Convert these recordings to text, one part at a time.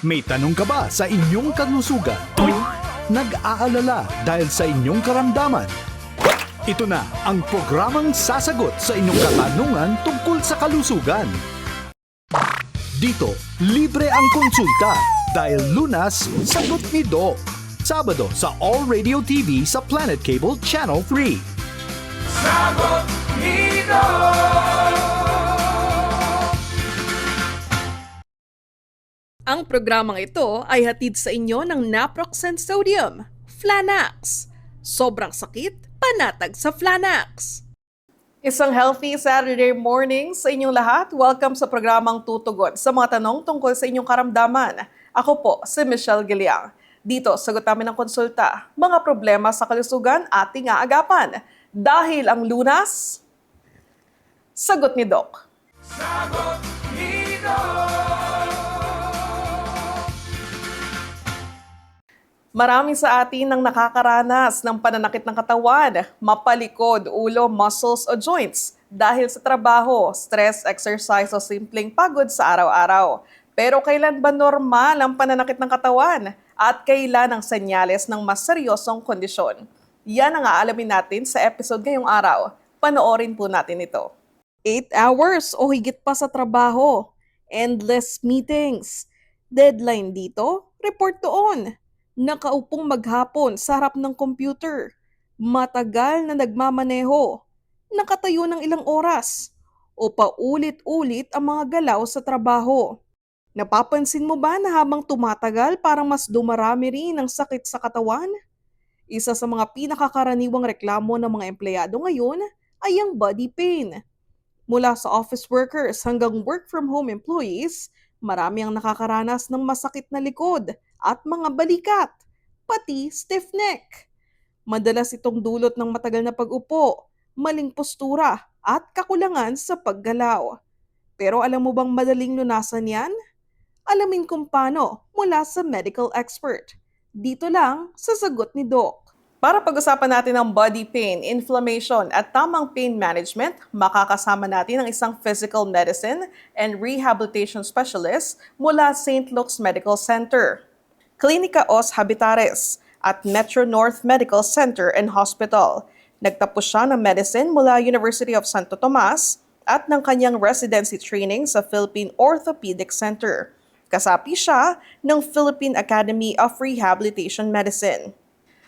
May tanong ka ba sa inyong kalusugan? Nag-aalala dahil sa inyong karamdaman? Ito na ang programang sasagot sa inyong katanungan tungkol sa kalusugan. Dito, libre ang konsulta dahil Lunas, sagot ni Doc. Sabado sa All Radio TV sa Planet Cable Channel 3. Sagot ni Doc! Ang programang ito ay hatid sa inyo ng Naproxen Sodium, Flanax. Sobrang sakit, panatag sa Flanax. Isang healthy Saturday morning sa inyong lahat. Welcome sa programang Tutugon sa mga tanong tungkol sa inyong karamdaman. Ako po si Michelle Giliang. Dito, sagot namin ng konsulta, mga problema sa kalusugan ating aagapan. Dahil ang Lunas, sagot ni Doc. Sagot ni Doc! Marami sa atin ang nakakaranas ng pananakit ng katawan, mapalikod, ulo, muscles o joints dahil sa trabaho, stress, exercise o simpleng pagod sa araw-araw. Pero kailan ba normal ang pananakit ng katawan at kailan ang senyales ng mas seryosong kondisyon? Yan ang aalamin natin sa episode ngayong araw. Panoorin po natin ito. 8 hours o higit pa sa trabaho, endless meetings, deadline dito, report doon. Nakaupong maghapon sa harap ng computer, matagal na nagmamaneho, nakatayo ng ilang oras, o paulit-ulit ang mga galaw sa trabaho. Napapansin mo ba na habang tumatagal parang mas dumarami rin ang sakit sa katawan? Isa sa mga pinakakaraniwang reklamo ng mga empleyado ngayon ay ang body pain. Mula sa office workers hanggang work from home employees, marami ang nakakaranas ng masakit na likod at mga balikat, pati stiff neck. Madalas itong dulot ng matagal na pag-upo, maling postura at kakulangan sa paggalaw. Pero alam mo bang madaling lunasan yan? Alamin kung paano mula sa medical expert. Dito lang sa Sagot ni Doc. Para pag-usapan natin ang body pain, inflammation at tamang pain management, makakasama natin ang isang physical medicine and rehabilitation specialist mula St. Luke's Medical Center, Clinica Os Habitares at Metro North Medical Center and Hospital. Nagtapos siya ng medicine mula University of Santo Tomas at ng kanyang residency training sa Philippine Orthopedic Center. Kasapi siya ng Philippine Academy of Rehabilitation Medicine.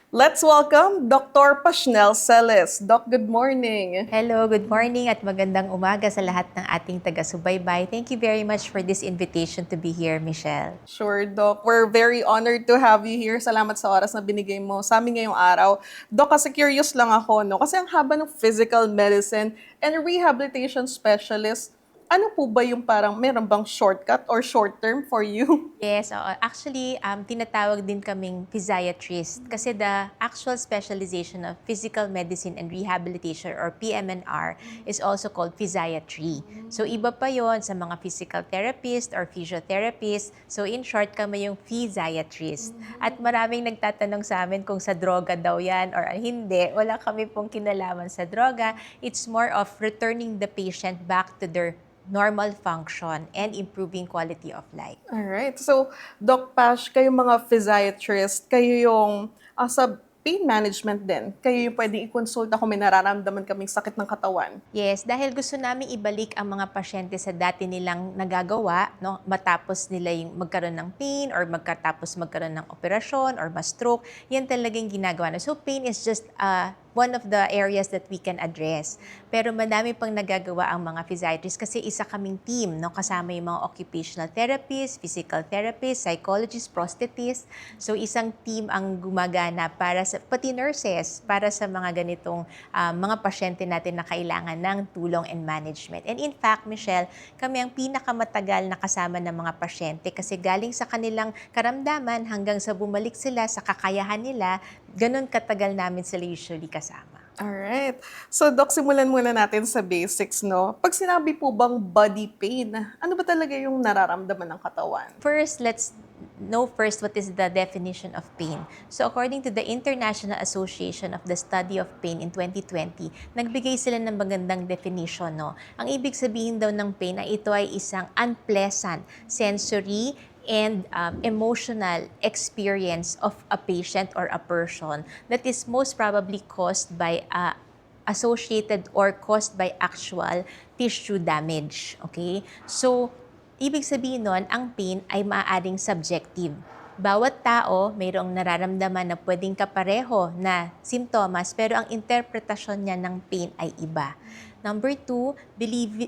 Let's welcome Dr. Pashnel Celes. Doc, good morning. Hello, good morning at magandang umaga sa lahat ng ating taga-subaybay. Thank you very much for this invitation to be here, Michelle. Sure, Doc. We're very honored to have you here. Salamat sa oras na binigay mo sa amin ngayong araw. Doc, kasi curious lang ako, no? Kasi ang haba ng physical medicine and rehabilitation specialist, ano po ba yung parang meron bang shortcut or short term for you? Yes, actually, tinatawag din kaming physiatrist kasi the actual specialization of physical medicine and rehabilitation or PMNR is also called physiatry. So iba pa yon sa mga physical therapist or physiotherapist. So in short, kami yung physiatrist. At maraming nagtatanong sa amin kung sa droga daw yan or hindi. Wala kami pong kinalaman sa droga. It's more of returning the patient back to their normal function and improving quality of life. Alright. So, Doc Pash, kayo mga physiatrist, kayo yung sa pain management din. Kayo yung pwedeng i-consulta kung may nararamdaman kaming sakit ng katawan. Yes, dahil gusto namin ibalik ang mga pasyente sa dati nilang nagagawa, no, matapos nila yung magkaroon ng pain or magkaroon ng operasyon or ma-stroke, yan talagang ginagawa na. So pain is just one of the areas that we can address. Pero madami pang nagagawa ang mga physiatrists kasi isa kaming team, no? Kasama yung mga occupational therapists, physical therapists, psychologists, prosthetists. So isang team ang gumagana para sa, pati nurses, para sa mga ganitong mga pasyente natin na kailangan ng tulong and management. And in fact, Michelle, kami ang pinakamatagal na kasama ng mga pasyente kasi galing sa kanilang karamdaman hanggang sa bumalik sila sa kakayahan nila, ganun katagal namin sila usually kasama. Alright. So, Doc, simulan muna natin sa basics, no? Pag sinabi po bang body pain, ano ba talaga yung nararamdaman ng katawan? First, let's know first what is the definition of pain. So according to the International Association of the Study of Pain in 2020, nagbigay sila ng magandang definition, no? Ang ibig sabihin daw ng pain ay ito ay isang unpleasant sensory, and emotional experience of a patient or a person that is most probably caused by associated or caused by actual tissue damage. Okay? So, ibig sabihin nun, ang pain ay maaaring subjective. Bawat tao mayroong nararamdaman na pwedeng kapareho na simptomas pero ang interpretasyon niya ng pain ay iba. Number 2,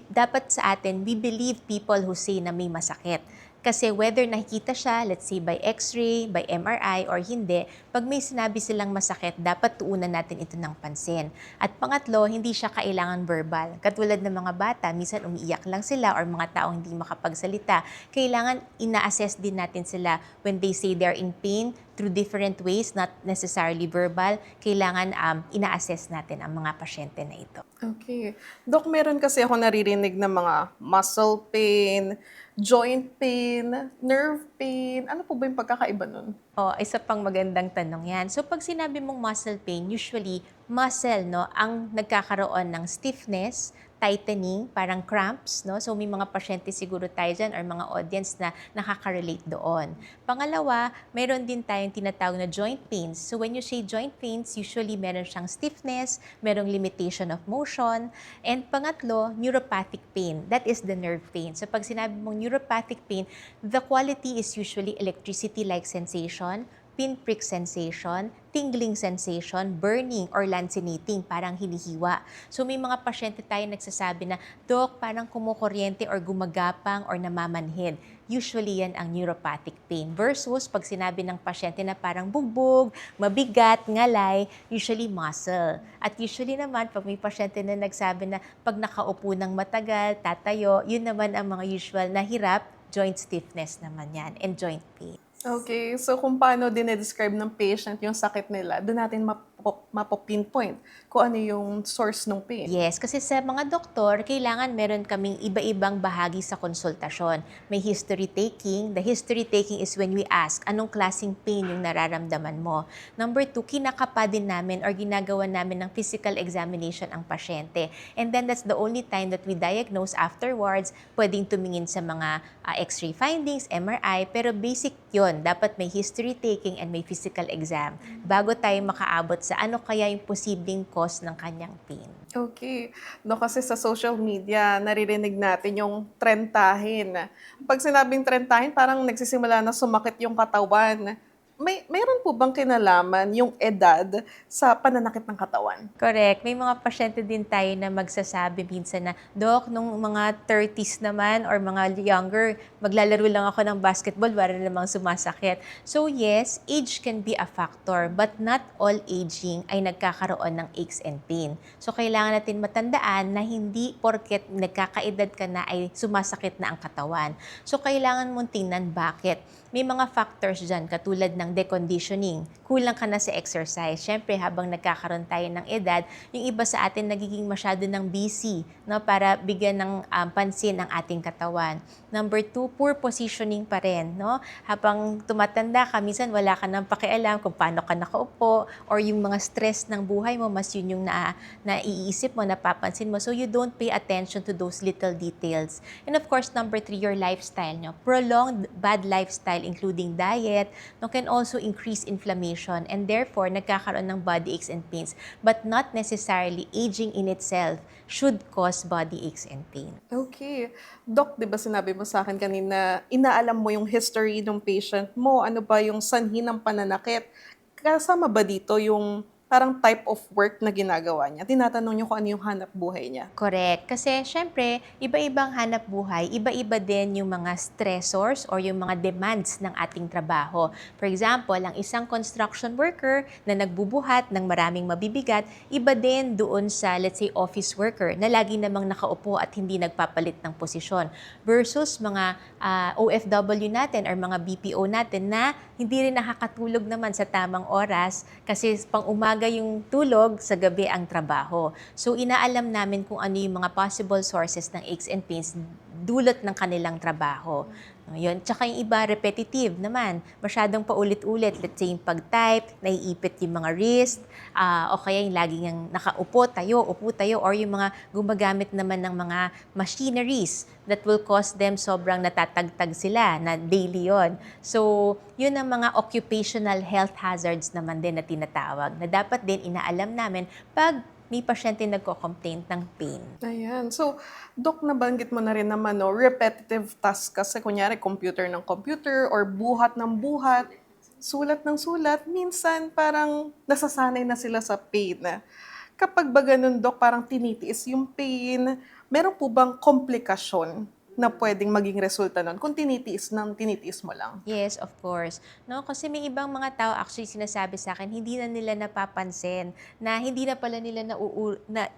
dapat sa atin, we believe people who say na may masakit. Kasi whether nakikita siya, let's say by X-ray, by MRI, or hindi, pag may sinabi silang masakit, dapat tuunan natin ito ng pansin. At pangatlo, hindi siya kailangan verbal. Katulad ng mga bata, minsan umiiyak lang sila or mga taong hindi makapagsalita. Kailangan ina-assess din natin sila when they say they're in pain through different ways, not necessarily verbal. Kailangan ina-assess natin ang mga pasyente na ito. Okay. Dok, meron kasi ako naririnig ng mga muscle pain, joint pain, nerve pain. Ano po ba yung pagkakaiba nun? Isa pang magandang tanong yan. So pag sinabi mong muscle pain, usually muscle no, ang nagkakaroon ng stiffness, tightening, parang cramps, no? So may mga pasyente siguro tayo dyan or mga audience na nakaka-relate doon. Pangalawa, mayroon din tayong tinatawag na joint pains. So when you say joint pains, usually meron siyang stiffness, merong limitation of motion. And pangatlo, neuropathic pain. That is the nerve pain. So pag sinabi mong neuropathic pain, the quality is usually electricity-like sensation, pinprick sensation, tingling sensation, burning or lancinating, parang hinihiwa. So may mga pasyente tayo nagsasabi na, Dok, parang kumukuryente or gumagapang or namamanhid. Usually yan ang neuropathic pain. Versus pag sinabi ng pasyente na parang bugbog, mabigat, ngalay, usually muscle. At usually naman, pag may pasyente na nagsabi na pag nakaupo ng matagal, tatayo, yun naman ang mga usual na hirap, joint stiffness naman yan, and joint pain. Okay, so kung paano dinedescribe ng patient yung sakit nila, doon natin mapopinpoint kung ano yung source ng pain. Yes, kasi sa mga doktor, kailangan meron kaming iba-ibang bahagi sa konsultasyon. May history taking. The history taking is when we ask, anong klaseng pain yung nararamdaman mo? Number 2, kinakapa din namin or ginagawa namin ng physical examination ang pasyente. And then that's the only time that we diagnose afterwards, pwedeng tumingin sa mga X-ray findings, MRI, pero basic yun. Dapat may history taking and may physical exam bago tayo makaabot sa ano kaya yung posibleng cause ng kanyang pain. Okay. No, kasi sa social media, naririnig natin yung trentahin. Pag sinabing trentahin, parang nagsisimula na sumakit yung katawan. Mayroon po bang kinalaman yung edad sa pananakit ng katawan? Correct. May mga pasyente din tayo na magsasabi minsan na, Dok, nung mga 30s naman or mga younger, maglalaro lang ako ng basketball, wala namang sumasakit. So yes, age can be a factor, but not all aging ay nagkakaroon ng aches and pain. So kailangan natin matandaan na hindi porket nagkakaedad ka na ay sumasakit na ang katawan. So kailangan mong tingnan bakit. May mga factors dyan katulad ng deconditioning. Kulang ka na sa exercise. Siyempre, habang nagkakaroon tayo ng edad, yung iba sa atin nagiging masyado ng busy, no, para bigyan ng pansin ang ating katawan. Number 2, poor positioning pa rin. No? Habang tumatanda ka, minsan wala ka nang pakialam kung paano ka nakaupo or yung mga stress ng buhay mo, mas yun yung naiisip mo, napapansin mo. So you don't pay attention to those little details. And of course, number 3, your lifestyle. No? Prolonged bad lifestyle including diet, no, can also increase inflammation and therefore nagkakaroon ng body aches and pains, but not necessarily aging in itself should cause body aches and pain. Okay. Doc, di ba sinabi mo sa akin kanina, inaalam mo yung history ng patient mo, ano ba yung sanhi ng pananakit? Kasama ba dito yung parang type of work na ginagawa niya? Tinatanong niyo kung ano yung hanap buhay niya? Correct. Kasi syempre, iba-ibang hanap buhay, iba-iba din yung mga stressors or yung mga demands ng ating trabaho. For example, ang isang construction worker na nagbubuhat ng maraming mabibigat, iba din doon sa, let's say, office worker na lagi namang nakaupo at hindi nagpapalit ng posisyon. Versus mga OFW natin or mga BPO natin na hindi rin nakakatulog naman sa tamang oras kasi pang umaga yung tulog, sa gabi ang trabaho. So, inaalam namin kung ano yung mga possible sources ng aches and pains dulot ng kanilang trabaho. Yun. Tsaka yung iba, repetitive naman. Masyadong paulit-ulit. Let's say yung pag-type, naiipit yung mga wrist, o kaya yung laging yung nakaupo tayo, or yung mga gumagamit naman ng mga machineries that will cause them sobrang natatagtag sila, na daily yon. So, yun ang mga occupational health hazards naman din na tinatawag, na dapat din inaalam namin pag may pasyente nagko-complain ng pain. Ayan. So, Dok, nabanggit mo na rin naman, no, repetitive task kasi kunyari computer ng computer or buhat ng buhat, sulat ng sulat, minsan parang nasasanay na sila sa pain. Kapag ba ganun, Dok, parang tinitiis yung pain, meron po bang komplikasyon na pwedeng maging resulta nun kung tinitiis mo lang? Yes, of course. No, kasi may ibang mga tao actually sinasabi sa akin, hindi na nila napapansin na hindi na pala nila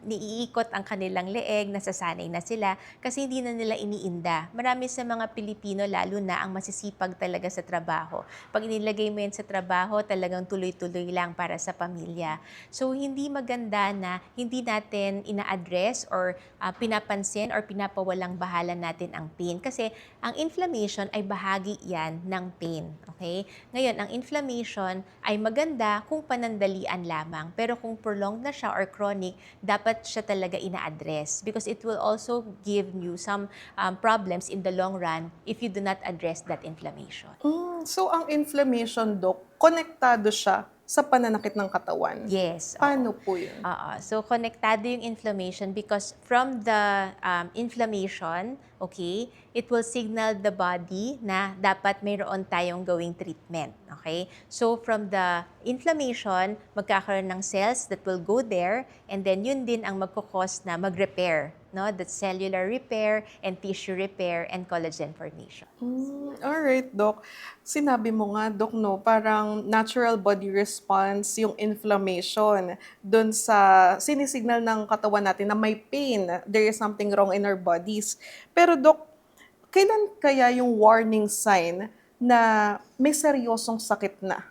niiikot ang kanilang leeg, nasasanay na sila kasi hindi na nila iniinda. Marami sa mga Pilipino, lalo na ang masisipag talaga sa trabaho. Pag inilagay mo yan sa trabaho, talagang tuloy-tuloy lang para sa pamilya. So, hindi maganda na hindi natin ina-address or pinapansin or pinapawalang bahala natin ang pain. Kasi ang inflammation ay bahagi yan ng pain. Okay? Ngayon, ang inflammation ay maganda kung panandalian lamang. Pero kung prolonged na siya or chronic, dapat siya talaga ina-address because it will also give you some problems in the long run if you do not address that inflammation. So, ang inflammation, Dok, konektado siya sa pananakit ng katawan? Yes. Paano po yun? So, konektado yung inflammation because from the inflammation, okay, it will signal the body na dapat mayroon tayong gawing treatment. Okay? So, from the inflammation, magkakaroon ng cells that will go there and then yun din ang magkukos na mag-repair. No? That's cellular repair and tissue repair and collagen formation. Alright, Doc. Sinabi mo nga, Doc, no, parang natural body response yung inflammation dun sa sinisignal ng katawan natin na may pain, there is something wrong in our bodies. Pero, Doc, kailan kaya yung warning sign na may seryosong sakit na?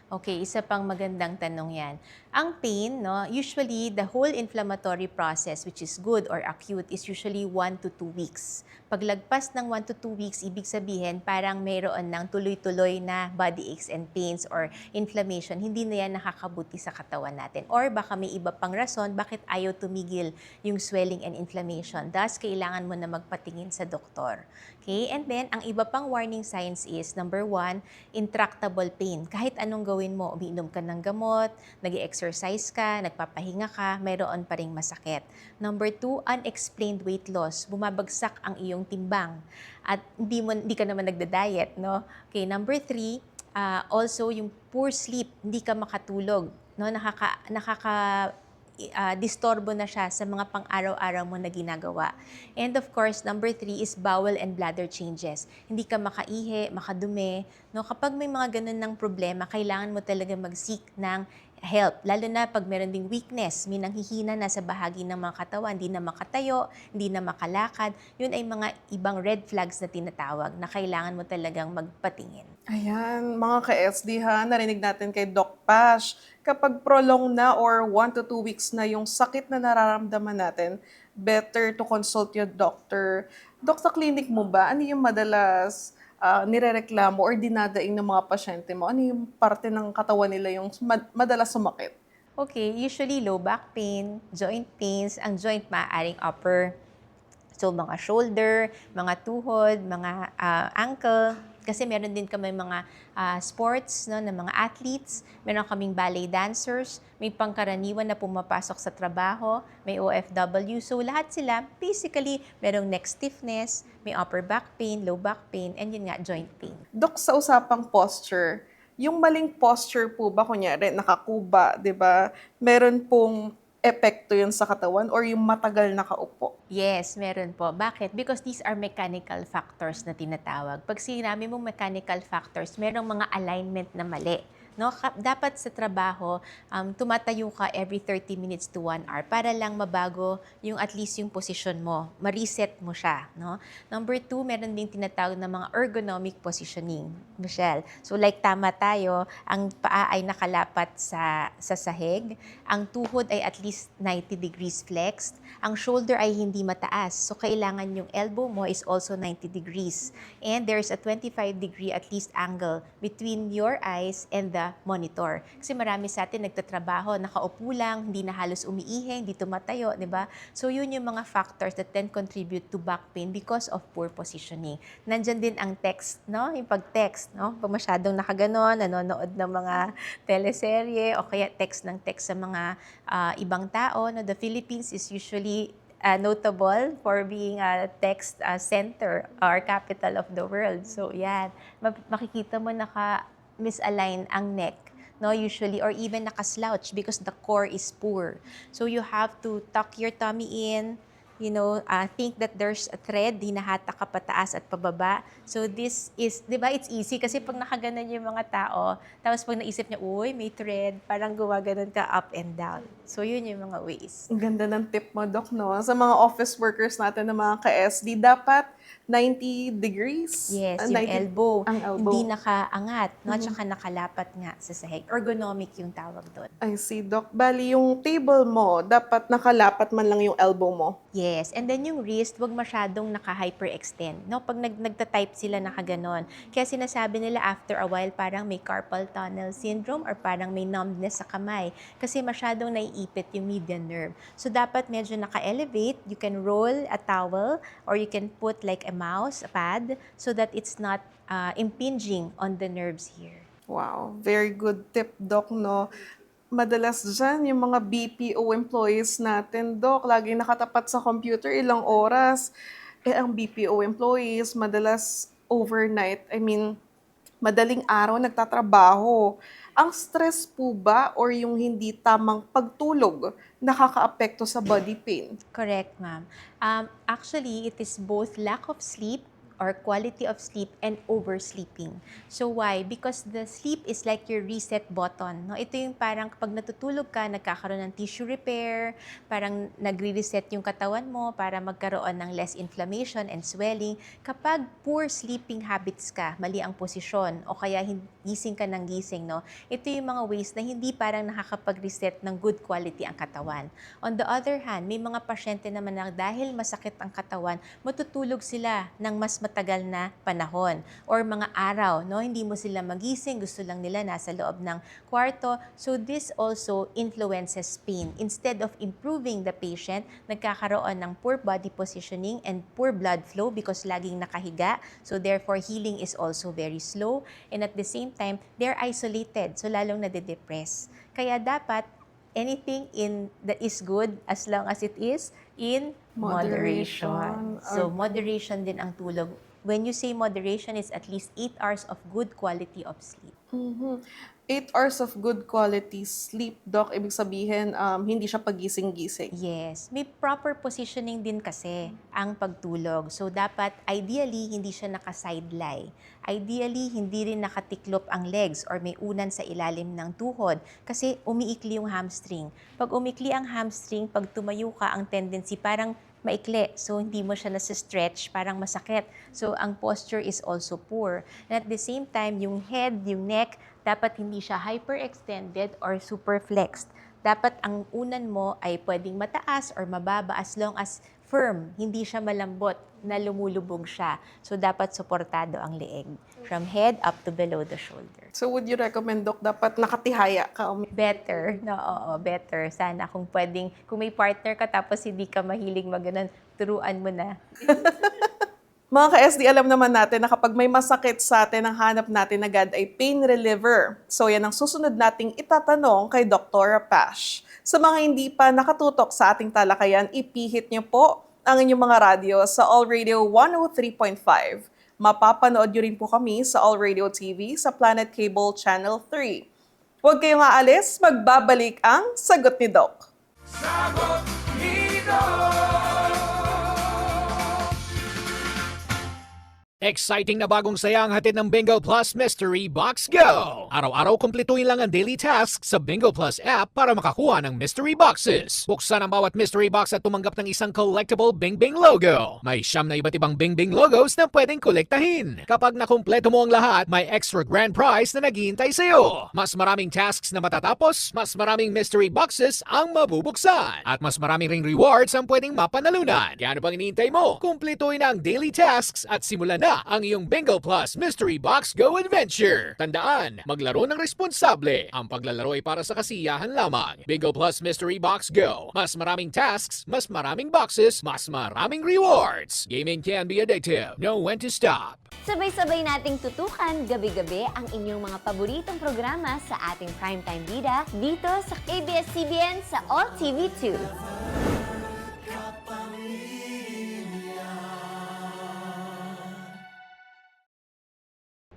Okay, isa pang magandang tanong yan. Ang pain, no, usually the whole inflammatory process, which is good or acute, is usually 1 to 2 weeks. Paglagpas ng 1 to 2 weeks, ibig sabihin parang mayroon ng tuloy-tuloy na body aches and pains or inflammation, hindi na yan nakakabuti sa katawan natin. Or baka may iba pang rason bakit ayaw tumigil yung swelling and inflammation. Thus, kailangan mo na magpatingin sa doktor. Okay? And then, ang iba pang warning signs is, number 1, intractable pain. Kahit anong gawin mo, umiinom ka ng gamot, nag-exercise ka, nagpapahinga ka, mayroon pa ring masakit. Number 2, unexplained weight loss. Bumabagsak ang iyong timbang at hindi ka naman nagda-diet, no? Okay, number 3, also yung poor sleep, hindi ka makatulog, no? Distorbo na siya sa mga pang-araw-araw mo na ginagawa. And of course, number 3 is bowel and bladder changes. Hindi ka makaihi, makadumi. No? Kapag may mga ganun ng problema, kailangan mo talaga mag-seek ng help. Lalo na pag meron ding weakness, may nanghihina na sa bahagi ng mga katawan, hindi na makatayo, hindi na makalakad. Yun ay mga ibang red flags na tinatawag na kailangan mo talagang magpatingin. Ayan, mga ka-SD ha, narinig natin kay Doc Pash, kapag prolong na or 1 to 2 weeks na yung sakit na nararamdaman natin, better to consult your doctor. Doc, sa clinic mo ba, ano yung madalas nirereklamo or dinadaing ng mga pasyente mo? Ano yung parte ng katawan nila yung madalas sumakit? Okay, usually low back pain, joint pains, ang joint maaaring upper. So, mga shoulder, mga tuhod, mga ankle. Kasi meron din kami mga sports, no, ng mga athletes. Meron kaming ballet dancers. May pangkaraniwan na pumapasok sa trabaho. May OFW. So, lahat sila, basically, merong neck stiffness, may upper back pain, low back pain, and yun nga, joint pain. Dok, sa usapang posture, yung maling posture po ba, kunyari, nakakuba, di ba? Meron pong epekto yun sa katawan or yung matagal nakaupo? Yes, meron po. Bakit? Because these are mechanical factors na tinatawag. Pag sinabi mong mechanical factors, merong mga alignment na mali. No? Dapat sa trabaho, tumatayo ka every 30 minutes to 1 hour para lang mabago yung at least yung position mo, ma-reset mo siya. No? Number 2, meron din tinatawag na mga ergonomic positioning, Michelle. So like tama tayo, ang paa ay nakalapat sa sahig, ang tuhod ay at least 90 degrees flexed, ang shoulder ay hindi mataas. So kailangan yung elbow mo is also 90 degrees. And there's a 25 degree at least angle between your eyes and the monitor. Kasi marami sa atin nagtatrabaho, nakaupo lang, hindi na halos umiihi, hindi tumatayo, di ba? So yun yung mga factors that then contribute to back pain because of poor positioning. Nandyan din ang text, no? Yung pag-text, no? Pag masyadong nakaganon, nanonood ng mga teleserye o kaya text ng text sa mga ibang tao, no? The Philippines is usually notable for being a text center or capital of the world. So yan, makikita mo misalign ang neck, no, usually, or even naka-slouch because the core is poor. So you have to tuck your tummy in, think that there's a thread, hinahatak ka pataas at pababa. So this is, di ba, it's easy kasi pag nakaganon yung mga tao, tapos pag naisip niya, uy, may thread, parang gumaganon ka up and down. So yun yung mga ways. Ang ganda ng tip mo, Doc, no? Sa mga office workers natin na mga ka-SD, dapat 90 degrees? Yes, yung elbow. Ang elbow. Hindi nakaangat, no? Tsaka nakalapat nga sa sahig. Ergonomic yung tawag doon. I see, Doc. Bali, yung table mo, dapat nakalapat man lang yung elbow mo. Yes, and then yung wrist, wag masyadong naka-hyperextend. No? Pag nagta-type sila nakaganon. Kaya sinasabi nila after a while, parang may carpal tunnel syndrome or parang may numbness sa kamay. Kasi masyadong naiipit yung median nerve. So dapat medyo naka-elevate. You can roll a towel or you can put like a mouse, a pad, so that it's not impinging on the nerves here. Wow, very good tip, Doc, no? Madalas dyan, yung mga BPO employees natin, Doc, lagi nakatapat sa computer ilang oras. Ang BPO employees, madalas overnight, madaling araw nagtatrabaho. Ang stress po ba or yung hindi tamang pagtulog nakakaapekto sa body pain? Correct, ma'am. Actually, it is both lack of sleep or quality of sleep and oversleeping. So why? Because the sleep is like your reset button. No? Ito yung parang kapag natutulog ka, nagkakaroon ng tissue repair, parang nagre-reset yung katawan mo para magkaroon ng less inflammation and swelling. Kapag poor sleeping habits ka, mali ang posisyon, o kaya gising ka ng gising, no? Ito yung mga ways na hindi parang nakakapag-reset ng good quality ang katawan. On the other hand, may mga pasyente naman na dahil masakit ang katawan, matutulog sila ng mas matagal na panahon or mga araw, no? Hindi mo sila magising, gusto lang nila nasa loob ng kwarto. So this also influences pain. Instead of improving the patient, nagkakaroon ng poor body positioning and poor blood flow because laging nakahiga. So therefore, healing is also very slow. And at the same time, they're isolated. So lalong nade-depress. Kaya dapat anything that is good as long as it is in moderation. So, moderation din ang tulog. When you say moderation, it's at least 8 hours of good quality of sleep. 8 hours of good quality sleep, Doc, ibig sabihin, hindi siya pagising-gising. Yes. May proper positioning din kasi ang pagtulog. So, dapat, ideally, hindi siya naka-side lie. Ideally, hindi rin nakatiklop ang legs or may unan sa ilalim ng tuhod kasi umiikli yung hamstring. Pag umikli ang hamstring, pag tumayo ka, ang tendency parang maikli. So, hindi mo siya nasa-stretch, parang masakit. So, ang posture is also poor. And at the same time, yung head, yung neck, dapat hindi siya hyperextended or super flexed. Dapat ang unan mo ay pwedeng mataas or mababa as long as firm, hindi siya malambot na lumulubog siya. So, dapat suportado ang leeg from head up to below the shoulder. So, would you recommend, Doc, dapat nakatihaya ka? Better. No, oo, better. Sana kung pwedeng, kung may partner ka tapos hindi ka mahilig maganon, turuan mo na. Mga ka-SD, alam naman natin na kapag may masakit sa atin, ang hanap natin agad ay pain reliever. So yan ang susunod nating itatanong kay Dr. Pash. Sa mga hindi pa nakatutok sa ating talakayan, ipihit niyo po ang inyong mga radyo sa All Radio 103.5. Mapapanood niyo rin po kami sa All Radio TV sa Planet Cable Channel 3. Huwag kayong aalis, magbabalik ang Sagot ni Doc. Sagot ni Doc. Exciting na bagong saya ang hatid ng Bingo Plus Mystery Box Go! Araw-araw kumpletuhin lang ang daily tasks sa Bingo Plus app para makakuha ng mystery boxes. Buksan ang bawat mystery box at tumanggap ng isang collectible Bing Bing logo. May siyam na iba't ibang Bing Bing logos na pwedeng kolektahin. Kapag nakumpleto mo ang lahat, may extra grand prize na naghihintay sa'yo. Mas maraming tasks na matatapos, mas maraming mystery boxes ang mabubuksan. At mas maraming ring rewards ang pwedeng mapanalunan. Kaya ano pang iniintay mo? Kumpletuhin ang daily tasks at simulan na ang iyong Bingo Plus Mystery Box Go Adventure. Tandaan, maglaro ng responsable. Ang paglalaro ay para sa kasiyahan lamang. Bingo Plus Mystery Box Go. Mas maraming tasks, mas maraming boxes, mas maraming rewards. Gaming can be addictive. Know when to stop. Sabay-sabay nating tutukan gabi-gabi ang inyong mga paboritong programa sa ating Primetime Bida dito sa ABS-CBN sa All TV 2.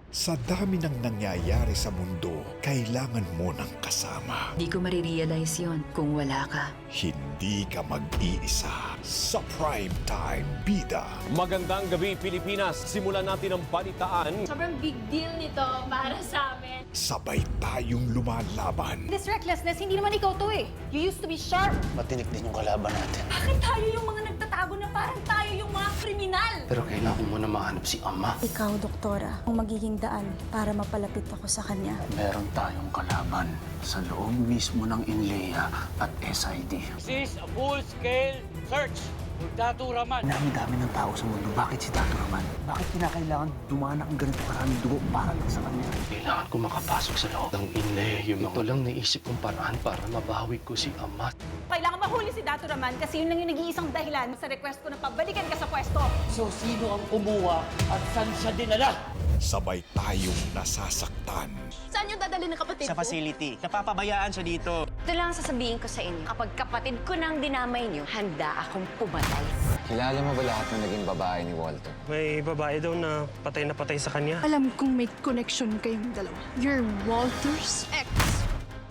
Sa dami ng nangyayari sa mundo, kailangan mo ng kasama. Di ko marirealize yon kung wala ka. Hindi ka mag-iisa sa Primetime Bida. Magandang gabi, Pilipinas. Simulan natin ang balitaan. Sobrang big deal nito para sa amin. Sabay tayong lumalaban. This recklessness, hindi naman ikaw to eh. You used to be sharp. Matinik din yung kalaban natin. Bakit tayo yung mga nagtatago na parang tayo yung mga kriminal? Pero kailangan mo na mahanap si Ama. Ikaw, doktora, ang magiging daan para mapalapit ako sa kanya. Meron tayong kalaban sa loob mismo ng Inlea at SID. This is a full-scale search for Datu Rahman. Dami-dami ng tao sa mundo. Bakit si Datu Rahman? Bakit kinakailangan dumana ang ganito karaming dugo para lang sa kanya? Kailangan ko makapasok sa loob ng Inlea. Ito lang naisip kong paraan para mabawi ko si Ama. Kailangan mahuli si Datu Rahman kasi yun lang yung nag-iisang dahilan sa request ko na pabalikan ka sa pwesto. So, sino ang kumuha at saan siya dinala? Sabay tayong nasasaktan. Saan yung dadali ng kapatid Sa facility. Napapabayaan siya dito. Ito lang sasabihin ko sa inyo. Kapag kapatid ko nang dinamay niyo, handa akong pumatay. Kilala mo ba lahat ng naging babae ni Walter? May babae daw na patay sa kanya. Alam kong may connection kayong dalawa. You're Walter's ex.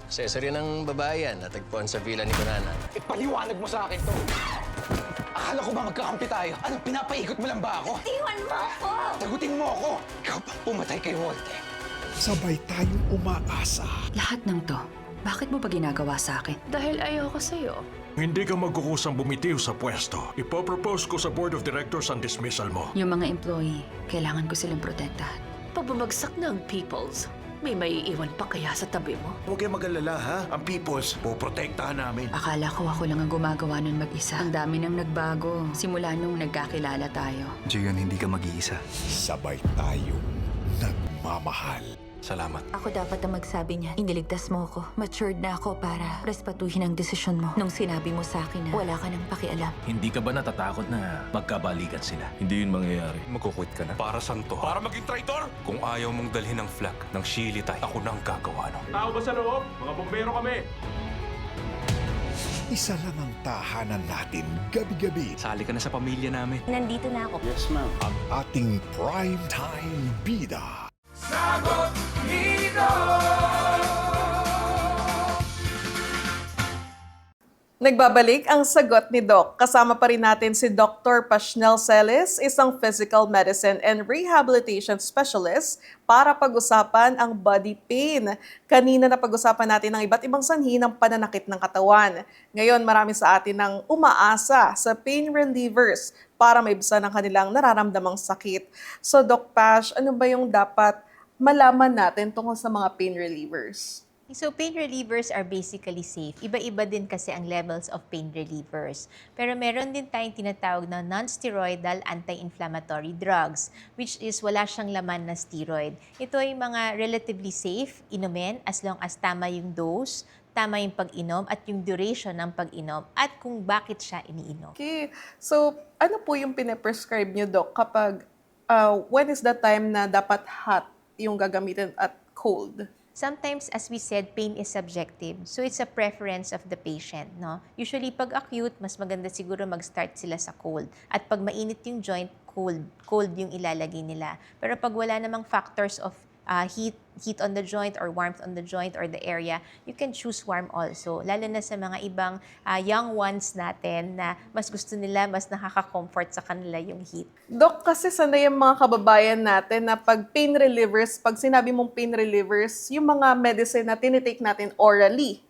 Accessory ng babae yan, natagpuan sa villa ni Conana. Ipaliwanag mo sa akin to. Akala ko ba magkakampi tayo? Ano, pinapaikot mo lang ba ako? Iwan mo ako! Tagutin mo ako! Ikaw bang pumatay kay Walter? Sabay tayong umaasa. Lahat ng to, bakit mo pa ginagawa sa akin? Dahil ayoko sa'yo. Hindi ka magkukusang bumitiw sa pwesto. Ipopropose ko sa Board of Directors ang dismissal mo. Yung mga employee, kailangan ko silang protektahan. Pag bumagsak na ang Peoples, may maiiwan pa kaya sa tabi mo? Huwag kayong mag-alala, ha? Ang Peoples, poprotektahan namin. Akala ko ako lang ang gumagawa nun mag-isa. Ang dami nang nagbago, simula nung nagkakilala tayo. Jigan, hindi ka mag-iisa. Sabay tayong nagmamahal. Salamat. Ako dapat ang magsabi niya. Iniligtas mo ako. Matured na ako para respatuhin ang desisyon mo. Nung sinabi mo sa akin na wala ka nang pakialam. Hindi ka ba natatakot na magkabalikan sila? Hindi yun mangyayari. Magkukwit ka na. Para saan to? Para maging traitor? Kung ayaw mong dalhin ng flak ng Shilitay, ako nang gagawa nun. Tao ba sa loob? Mga bombero kami. Isa lang ang tahanan natin gabi-gabi. Sali ka na sa pamilya namin. Nandito na ako. Yes, ma'am. Ang ating Primetime Bida. Sagot Nido! Nagbabalik ang sagot ni Doc. Kasama pa rin natin si Dr. Pashnel Celis, isang physical medicine and rehabilitation specialist para pag-usapan ang body pain. Kanina na pag-usapan natin ang iba't ibang sanhi ng pananakit ng katawan. Ngayon, marami sa atin ang umaasa sa pain relievers para maibsan ang kanilang nararamdamang sakit. So, Doc Pash, ano ba yung dapat malaman natin tungkol sa mga pain relievers? So, pain relievers are basically safe. Iba-iba din kasi ang levels of pain relievers. Pero meron din tayong tinatawag na non-steroidal anti-inflammatory drugs, which is wala siyang laman na steroid. Ito ay mga relatively safe, inumin, as long as tama yung dose, tama yung pag-inom, at yung duration ng pag-inom, at kung bakit siya iniinom. Okay. So, ano po yung pinaprescribe niyo, Doc, kapag when is the time na dapat hot yung gagamitin at cold? Sometimes, as we said, pain is subjective. So, it's a preference of the patient, no? Usually, pag acute, mas maganda siguro mag-start sila sa cold. At pag mainit yung joint, cold yung ilalagay nila. Pero pag wala namang factors of heat on the joint or warmth on the joint or the area, you can choose warm also. Lalo na sa mga ibang young ones natin na mas gusto nila, mas nakaka-comfort sa kanila yung heat. Dok, kasi sanay yung mga kababayan natin na pag pain relievers, pag sinabi mong pain relievers, yung mga medicine na tinitake natin orally.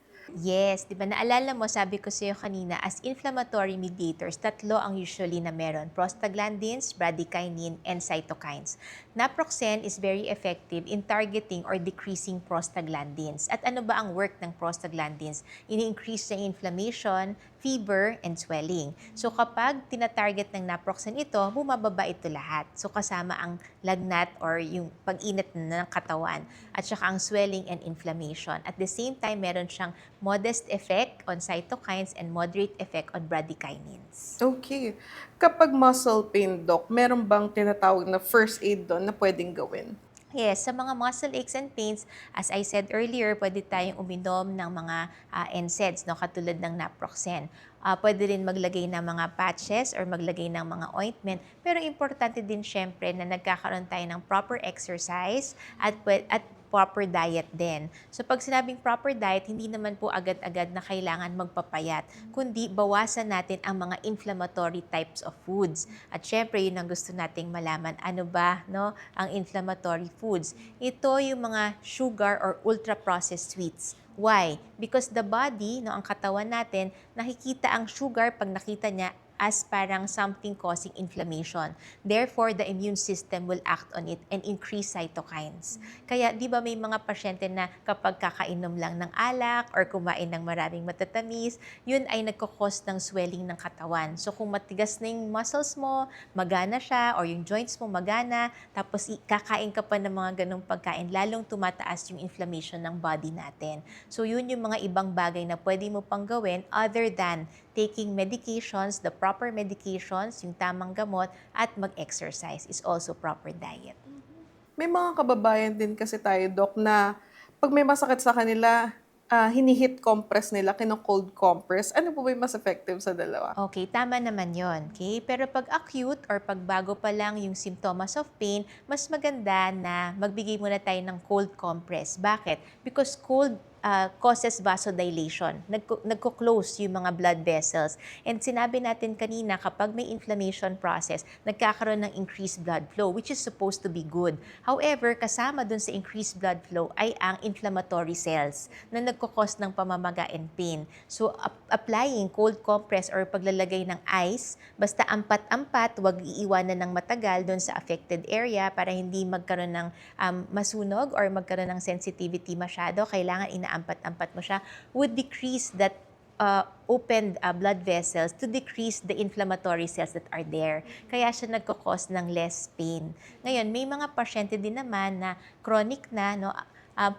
Yes, di ba? Naalala mo, sabi ko sa'yo kanina, as inflammatory mediators, 3 ang usually na meron. Prostaglandins, bradykinin, and cytokines. Naproxen is very effective in targeting or decreasing prostaglandins. At ano ba ang work ng prostaglandins? Ini-increase yung inflammation, fever, and swelling. So kapag tinatarget ng naproxen ito, bumababa ito lahat. So kasama ang lagnat or yung pag-init ng katawan at saka ang swelling and inflammation. At the same time, meron siyang modest effect on cytokines and moderate effect on bradykinins. Okay. Kapag muscle pain, Doc, meron bang tinatawag na first aid doon na pwedeng gawin? Yes, sa mga muscle aches and pains, as I said earlier, pwede tayong uminom ng mga NSAIDs, no, katulad ng naproxen. Pwede rin maglagay ng mga patches or maglagay ng mga ointment. Pero importante din syempre na nagkakaroon tayo ng proper exercise at proper diet din. So pag sinabing proper diet, hindi naman po agad-agad na kailangan magpapayat, kundi bawasan natin ang mga inflammatory types of foods. At syempre, yun ang gusto nating malaman. Ano ba, no, ang inflammatory foods? Ito yung mga sugar or ultra-processed sweets. Why? Because the body, no, ang katawan natin, nakikita ang sugar pag nakita niya as parang something causing inflammation. Therefore, the immune system will act on it and increase cytokines. Kaya, di ba may mga pasyente na kapag kakainom lang ng alak or kumain ng maraming matatamis, yun ay nagkakos ng swelling ng katawan. So, kung matigas na yung muscles mo, magana siya, or yung joints mo magana, tapos kakain ka pa ng mga ganong pagkain, lalong tumataas yung inflammation ng body natin. So, yun yung mga ibang bagay na pwede mo pang gawin other than taking medications, the proper medications, yung tamang gamot, at mag-exercise is also proper diet. May mga kababayan din kasi tayo, Doc, na pag may masakit sa kanila, hinihit compress nila, kino-cold compress. Ano po ba yung mas effective sa dalawa? Okay, tama naman yon. Okay? Pero pag acute or pag bago pa lang yung symptoms of pain, mas maganda na magbigay muna tayo ng cold compress. Bakit? Because cold causes vasodilation. Nagko-close yung mga blood vessels. And sinabi natin kanina, kapag may inflammation process, nagkakaroon ng increased blood flow, which is supposed to be good. However, kasama dun sa increased blood flow ay ang inflammatory cells na nagko-cause ng pamamaga and pain. So, applying cold compress or paglalagay ng ice, basta ampat-ampat, huwag iiwanan ng matagal dun sa affected area para hindi magkaroon ng masunog or magkaroon ng sensitivity masyado. Kailangan ampat-ampat mo siya, would decrease that opened blood vessels to decrease the inflammatory cells that are there. Kaya siya nagkakos ng less pain. Ngayon, may mga pasyente din naman na chronic na, no,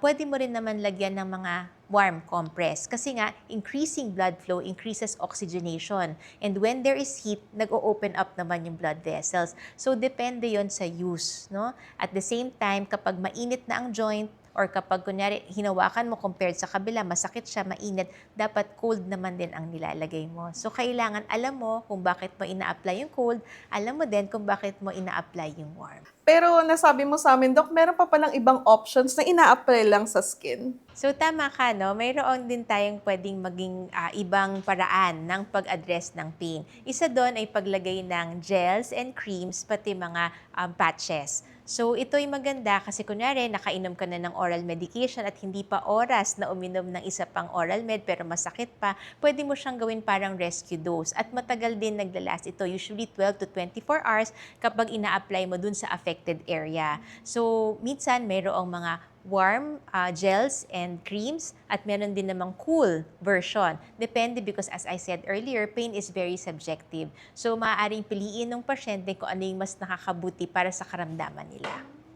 pwede mo rin naman lagyan ng mga warm compress. Kasi nga, increasing blood flow increases oxygenation. And when there is heat, nag-o-open up naman yung blood vessels. So, depende yon sa use. No? At the same time, kapag mainit na ang joint, or kapag kunyari hinawakan mo compared sa kabila, masakit siya, mainit, dapat cold naman din ang nilalagay mo. So, kailangan alam mo kung bakit mo ina-apply yung cold, alam mo din kung bakit mo ina-apply yung warm. Pero nasabi mo sa amin, Doc, meron pa palang ibang options na ina-apply lang sa skin. So tama ka, no? Mayroon din tayong pwedeng maging ibang paraan ng pag-address ng pain. Isa doon ay paglagay ng gels and creams, pati mga patches. So ito'y maganda kasi kunyari nakainom ka na ng oral medication at hindi pa oras na uminom ng isa pang oral med pero masakit pa, pwede mo siyang gawin parang rescue dose. At matagal din naglalast ito, usually 12 to 24 hours kapag ina-apply mo dun sa affected area. So minsan mayroong mga warm gels and creams at meron din namang cool version. Depende because as I said earlier, pain is very subjective. So maaaring piliin ng pasyente kung ano yung mas nakakabuti para sa karamdaman nila.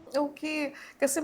Okay. Kasi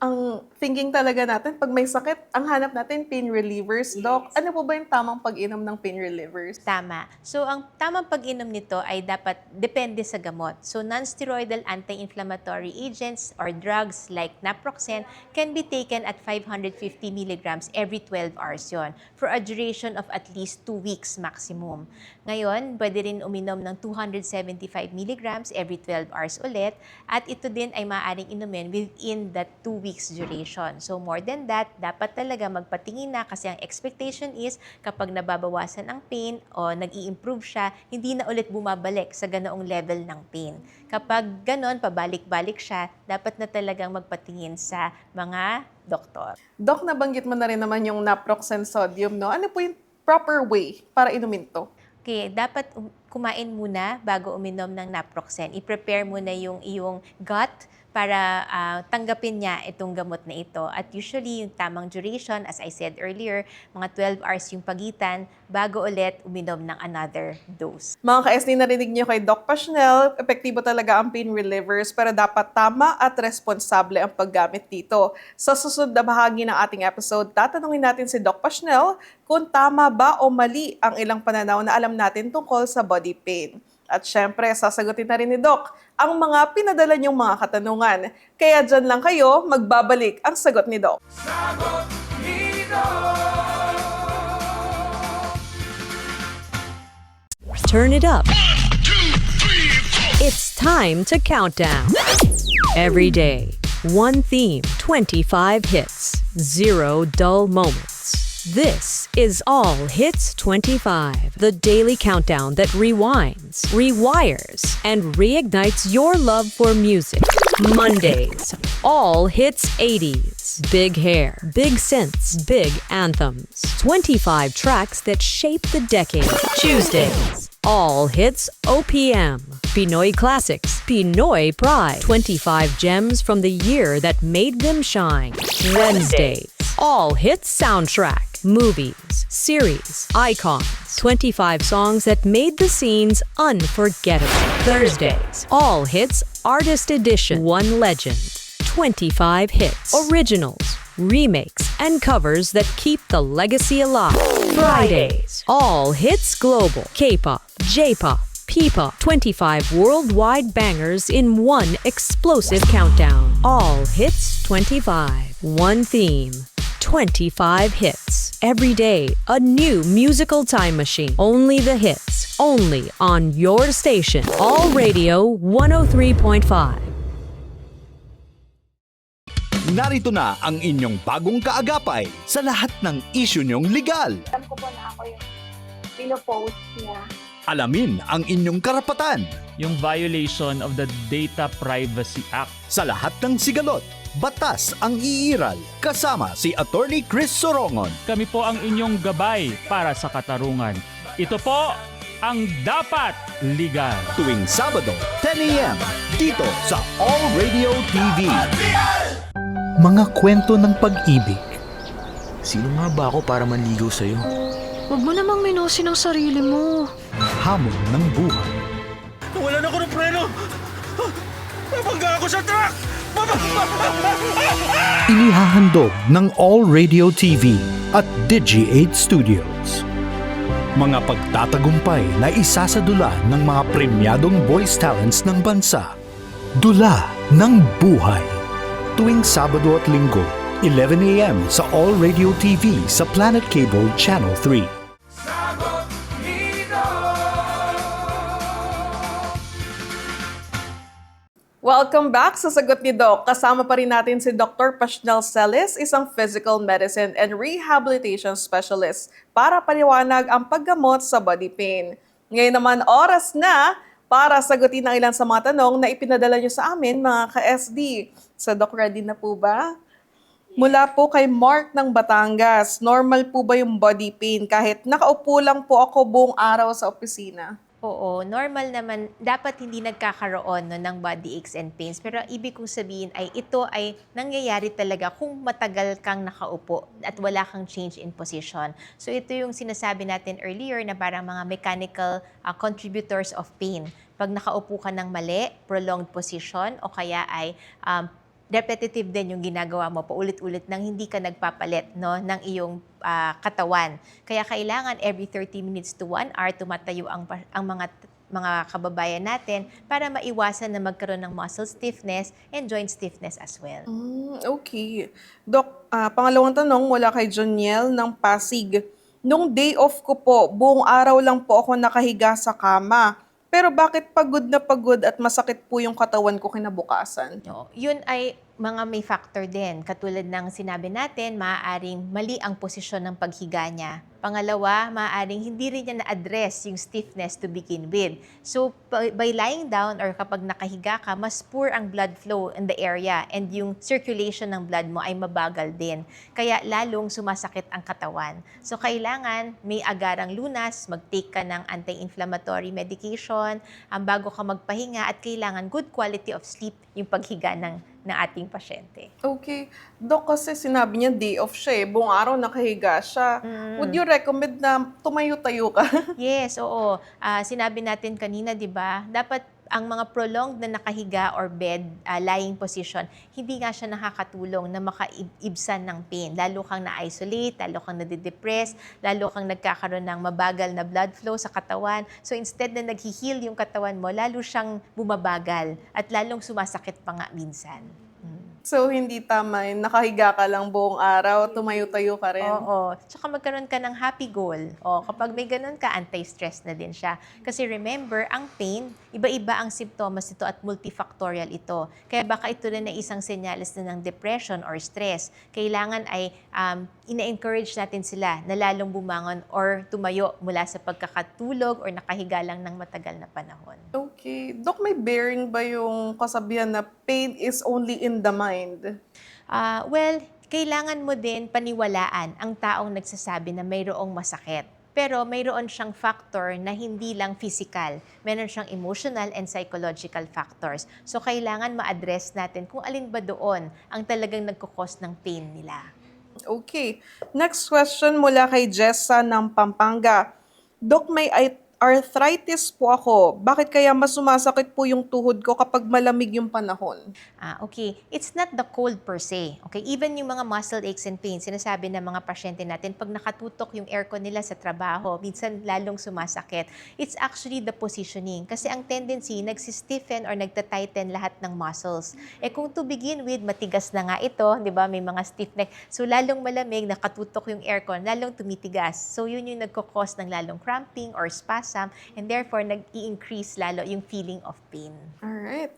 Ang thinking talaga natin, pag may sakit, ang hanap natin pain relievers, Doc. Ano po ba yung tamang pag-inom ng pain relievers? Tama. So, ang tamang pag-inom nito ay dapat depende sa gamot. So, non-steroidal anti-inflammatory agents or drugs like naproxen can be taken at 550 milligrams every 12 hours yon for a duration of at least 2 weeks maximum. Ngayon, pwede rin uminom ng 275 milligrams every 12 hours ulit at ito din ay maaaring inumin within that 2 weeks duration. So more than that, dapat talaga magpatingin na kasi ang expectation is kapag nababawasan ang pain o nag-i-improve siya, hindi na ulit bumabalik sa ganoong level ng pain. Kapag ganon, pabalik-balik siya, dapat na talagang magpatingin sa mga doktor. Doc, nabanggit mo na rin naman yung naproxen sodium, no? Ano po yung proper way para inumin to? Okay, dapat kumain muna bago uminom ng naproxen. I-prepare muna yung iyong gut para tanggapin niya itong gamot na ito. At usually, yung tamang duration, as I said earlier, mga 12 hours yung pagitan bago ulit uminom ng another dose. Mga ka-SD, narinig niyo kay Doc Pashnel, epektibo talaga ang pain relievers pero dapat tama at responsable ang paggamit dito. Sa susunod na bahagi ng ating episode, tatanungin natin si Doc Pashnel kung tama ba o mali ang ilang pananaw na alam natin tungkol sa body pain. At syempre, sasagutin na rin ni Doc ang mga pinadala niyong mga katanungan. Kaya dyan lang kayo, magbabalik ang sagot ni Doc. Sagot ni Doc! Turn it up. 1, 2, 3, 4. It's time to count down. Every day, one theme, 25 hits, 0 dull moments. This is All Hits 25, the daily countdown that rewinds, rewires, and reignites your love for music. Mondays, All Hits 80s, big hair, big synths, big anthems. 25 tracks that shape the decade. Tuesdays, All Hits OPM, Pinoy Classics, Pinoy Pride. 25 gems from the year that made them shine. Wednesdays, All Hits Soundtrack, movies, series, icons. 25 songs that made the scenes unforgettable. Thursdays, All Hits Artist Edition, One Legend. 25 hits, originals, remakes, and covers that keep the legacy alive. Fridays, All Hits Global, K-pop, J-pop, P-pop. 25 worldwide bangers in one explosive countdown. All Hits 25. One theme. 25 hits. Every day, a new musical time machine. Only the hits. Only on your station. All Radio 103.5. Narito na ang inyong bagong kaagapay sa lahat ng isyu niyong legal. Alam ko po na ako yung pinopost niya. Alamin ang inyong karapatan. Yung violation of the Data Privacy Act. Sa lahat ng sigalot, batas ang iiral. Kasama si Attorney Chris Sorongon. Kami po ang inyong gabay para sa katarungan. Ito po ang Dapat Legal. Tuwing Sabado, 10 a.m. dito sa All Radio TV. Mga kwento ng pag-ibig. Sino nga ba ako para manligaw sa'yo? Huwag mo namang minosin ang sarili mo. Hamon ng buhay. Nawalan ako ng preno! Mabangga ako sa truck! Inihahandog ng All Radio TV at Digi8 Studios. Mga pagtatagumpay na isasadula ng mga premyadong voice talents ng bansa. Dula ng buhay. Tuwing Sabado at Linggo, 11 a.m. sa All Radio TV sa Planet Cable Channel 3. Sagot ni Doc! Welcome back sa Sagot ni Doc. Kasama pa rin natin si Dr. Pashnel Celis, isang physical medicine and rehabilitation specialist para paliwanag ang paggamot sa body pain. Ngayon naman, oras na para sagutin ang ilan sa mga tanong na ipinadala nyo sa amin, mga ka-SD. So, Doc, ready na po ba? Mula po kay Mark ng Batangas, normal po ba yung body pain kahit nakaupo lang po ako buong araw sa opisina? Oo, normal naman. Dapat hindi nagkakaroon ng body aches and pains. Pero ibig kong sabihin ay ito ay nangyayari talaga kung matagal kang nakaupo at wala kang change in position. So ito yung sinasabi natin earlier na parang mga mechanical contributors of pain. Pag nakaupo ka ng mali, prolonged position, o kaya ay repetitive din yung ginagawa mo, paulit-ulit nang hindi ka nagpapalit, no, ng iyong katawan. Kaya kailangan every 30 minutes to 1 hour tumatayo ang mga kababayan natin para maiwasan na magkaroon ng muscle stiffness and joint stiffness as well. Okay. Dok, pangalawang tanong mula kay Joniel ng Pasig. Nung day off ko po, buong araw lang po ako nakahiga sa kama. Pero bakit pagod na pagod at masakit po yung katawan ko kinabukasan? No, yun ay mga may factor din. Katulad ng sinabi natin, maaaring mali ang posisyon ng paghiga niya. Pangalawa, maaaring hindi rin niya na-address yung stiffness to begin with. So, by lying down or kapag nakahiga ka, mas poor ang blood flow in the area and yung circulation ng blood mo ay mabagal din. Kaya lalong sumasakit ang katawan. So, kailangan may agarang lunas, mag-take ka ng anti-inflammatory medication, bago ka magpahinga at kailangan good quality of sleep yung paghiga ng ating pasyente. Okay. Dok, kasi sinabi niya day off siya eh. Buong araw nakahiga siya. Would you recommend na tumayo-tayo ka? Yes, oo. Sinabi natin kanina, di ba, dapat ang mga prolonged na nakahiga or bed, lying position, hindi nga siya nakakatulong na makaibsan ng pain. Lalo kang na-isolate, lalo kang nadidepress, lalo kang nagkakaroon ng mabagal na blood flow sa katawan. So instead na nag-heal yung katawan mo, lalo siyang bumabagal at lalong sumasakit pa nga minsan. So, hindi tama yun. Nakahiga ka lang buong araw, tumayo-tayo ka rin. Oo. Tsaka magkaroon ka ng happy goal. O, kapag may ganun ka, anti-stress na din siya. Kasi remember, ang pain, iba-iba ang simptomas nito at multifactorial ito. Kaya baka ito rin na isang senyales na ng depression or stress. Kailangan ay ina-encourage natin sila na lalong bumangon or tumayo mula sa pagkakatulog or nakahiga lang ng matagal na panahon. Okay. Dok, may bearing ba yung kasabihan na pain is only in the mind? Well, kailangan mo din paniwalaan ang taong nagsasabi na mayroong masakit. Pero mayroon siyang factor na hindi lang physical. Meron siyang emotional and psychological factors. So, kailangan ma-address natin kung alin ba doon ang talagang nagkukos ng pain nila. Okay. Next question mula kay Jessa ng Pampanga. Dok, may arthritis po ako. Bakit kaya mas sumasakit po yung tuhod ko kapag malamig yung panahon? Okay. It's not the cold per se. Okay? Even yung mga muscle aches and pains, sinasabi ng mga pasyente natin, pag nakatutok yung aircon nila sa trabaho, minsan lalong sumasakit. It's actually the positioning. Kasi ang tendency, nagsistiffen or nagtatighten lahat ng muscles. Kung to begin with, matigas na nga ito, di ba? May mga stiff neck. So, lalong malamig, nakatutok yung aircon, lalong tumitigas. So, yun yung nagkukos ng lalong cramping or spasm and therefore nag-i-increase lalo yung feeling of pain. Alright.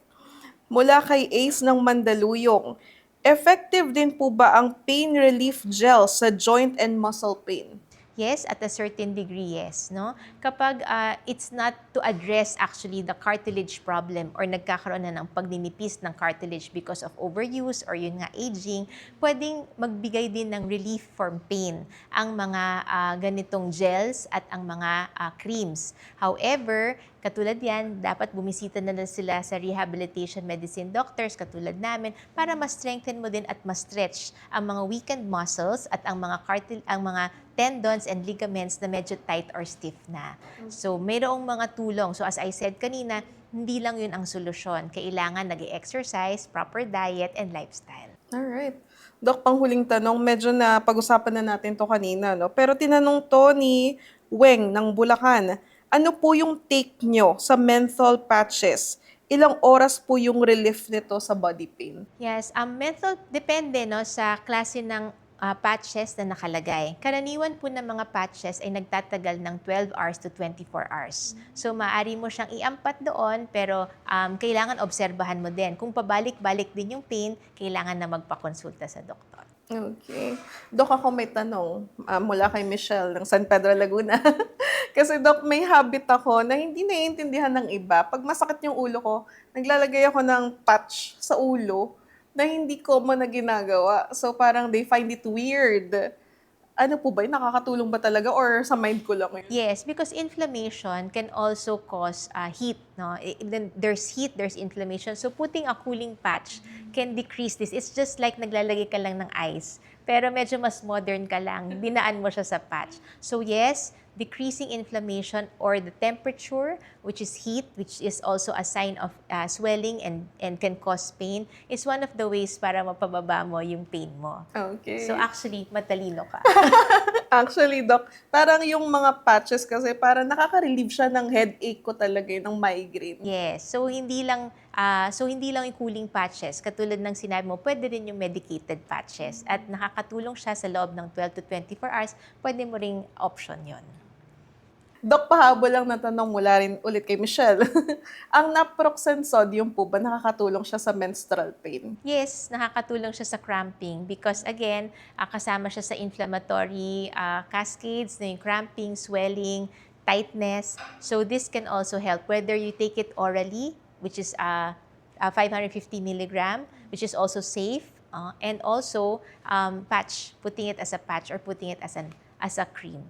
Mula kay Ace ng Mandaluyong, effective din po ba ang pain relief gel sa joint and muscle pain? Yes, at a certain degree, yes. No? Kapag it's not to address actually the cartilage problem or nagkakaroon na ng pagninipis ng cartilage because of overuse or yun nga aging, pwedeng magbigay din ng relief from pain ang mga ganitong gels at ang mga creams. However, katulad yan, dapat bumisita na sila sa rehabilitation medicine doctors katulad namin para ma-strengthen mo din at ma-stretch ang mga weakened muscles at ang mga tendons and ligaments na medyo tight or stiff na. So, mayroong mga tulong. So, as I said kanina, hindi lang yun ang solusyon. Kailangan nag-exercise, proper diet, and lifestyle. Alright. Dok, panghuling tanong, medyo na pag-usapan na natin to kanina, no? Pero tinanong to ni Weng ng Bulacan, ano po yung take nyo sa menthol patches? Ilang oras po yung relief nito sa body pain? Yes, menthol depende no, sa klase ng patches na nakalagay. Karaniwan po ng mga patches ay nagtatagal ng 12 hours to 24 hours. So, maaari mo siyang iampat doon, pero kailangan obserbahan mo din. Kung pabalik-balik din yung pain, kailangan na magpakonsulta sa doktor. Okay. Dok, ako may tanong mula kay Michelle ng San Pedro, Laguna. Kasi Dok, may habit ako na hindi naiintindihan ng iba. Pag masakit yung ulo ko, naglalagay ako ng patch sa ulo na hindi common na ginagawa. So parang they find it weird. Ano po ba? Nakakatulong ba talaga or sa mind ko lang yun? Yes, because inflammation can also cause heat. No? There's heat, there's inflammation. So putting a cooling patch can decrease this. It's just like naglalagay ka lang ng ice. Pero medyo mas modern ka lang. Dinaan mo siya sa patch. So yes, decreasing inflammation or the temperature which is heat, which is also a sign of swelling and can cause pain, is one of the ways para mapababa mo yung pain mo. Okay. So actually, matalino ka. Actually, Doc, parang yung mga patches kasi parang nakaka-relieve siya ng headache ko talaga, ng migraine. Yes. So hindi lang yung cooling patches. Katulad ng sinabi mo, pwede rin yung medicated patches. At nakakatulong siya sa loob ng 12 to 24 hours. Pwede mo ring option yon. Doc, pahabol lang na tanong mula rin ulit kay Michelle. Ang naproxen sodium po ba nakakatulong siya sa menstrual pain? Yes, nakakatulong siya sa cramping because again, kasama siya sa inflammatory cascades, na yung cramping, swelling, tightness. So this can also help whether you take it orally, which is 550 milligram, which is also safe, and also putting it as a patch or putting it as a cream.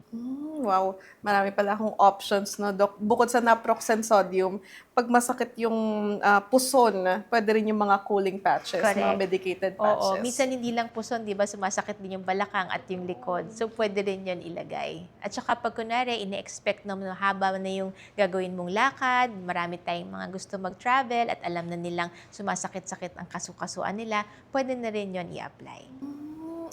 Wow, marami pala akong options, no, Doc. Bukod sa naproxen sodium, pag masakit yung puson, pwede rin yung mga cooling patches, Correct. mga medicated patches. Oo, minsan hindi lang puson, di ba, sumasakit din yung balakang at yung likod. So, pwede rin yun ilagay. At saka pag kunwari, ine-expect na haba na yung gagawin mong lakad, marami tayong mga gusto mag-travel at alam na nilang sumasakit-sakit ang kasukasuan nila, pwede na rin yun i-apply.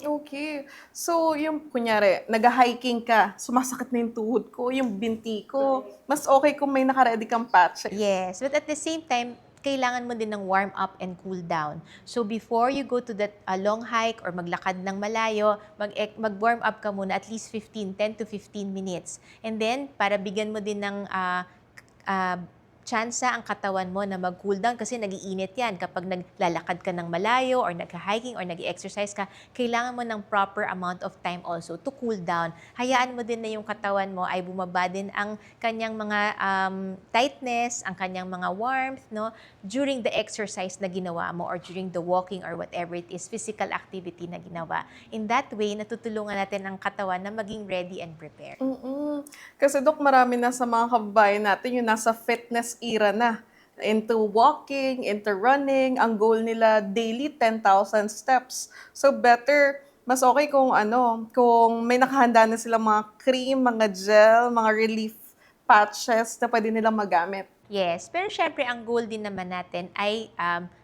Okay. So, yung kunyari, nag-hiking ka, sumasakit na yung tuhod ko, yung binti ko, mas okay kung may naka-ready kang patch. Yes, but at the same time, kailangan mo din ng warm up and cool down. So before you go to that long hike or maglakad ng malayo, mag-warm up ka muna at least 10 to 15 minutes. And then, para bigyan mo din ng tsansa ang katawan mo na mag-cool down kasi nag-iinit yan. Kapag naglalakad ka ng malayo or nag-hiking or nag-exercise ka, kailangan mo ng proper amount of time also to cool down. Hayaan mo din na yung katawan mo ay bumaba din ang kanyang mga tightness, ang kanyang mga warmth, no, during the exercise na ginawa mo or during the walking or whatever it is, physical activity na ginawa. In that way, natutulungan natin ang katawan na maging ready and prepared. Kasi, Dok, marami na sa mga kababayan natin yung nasa fitness era na. Into walking, into running. Ang goal nila daily 10,000 steps. So better, mas okay kung kung may nakahanda na silang mga cream, mga gel, mga relief patches na pwede nilang magamit. Yes, pero syempre ang goal din naman natin ay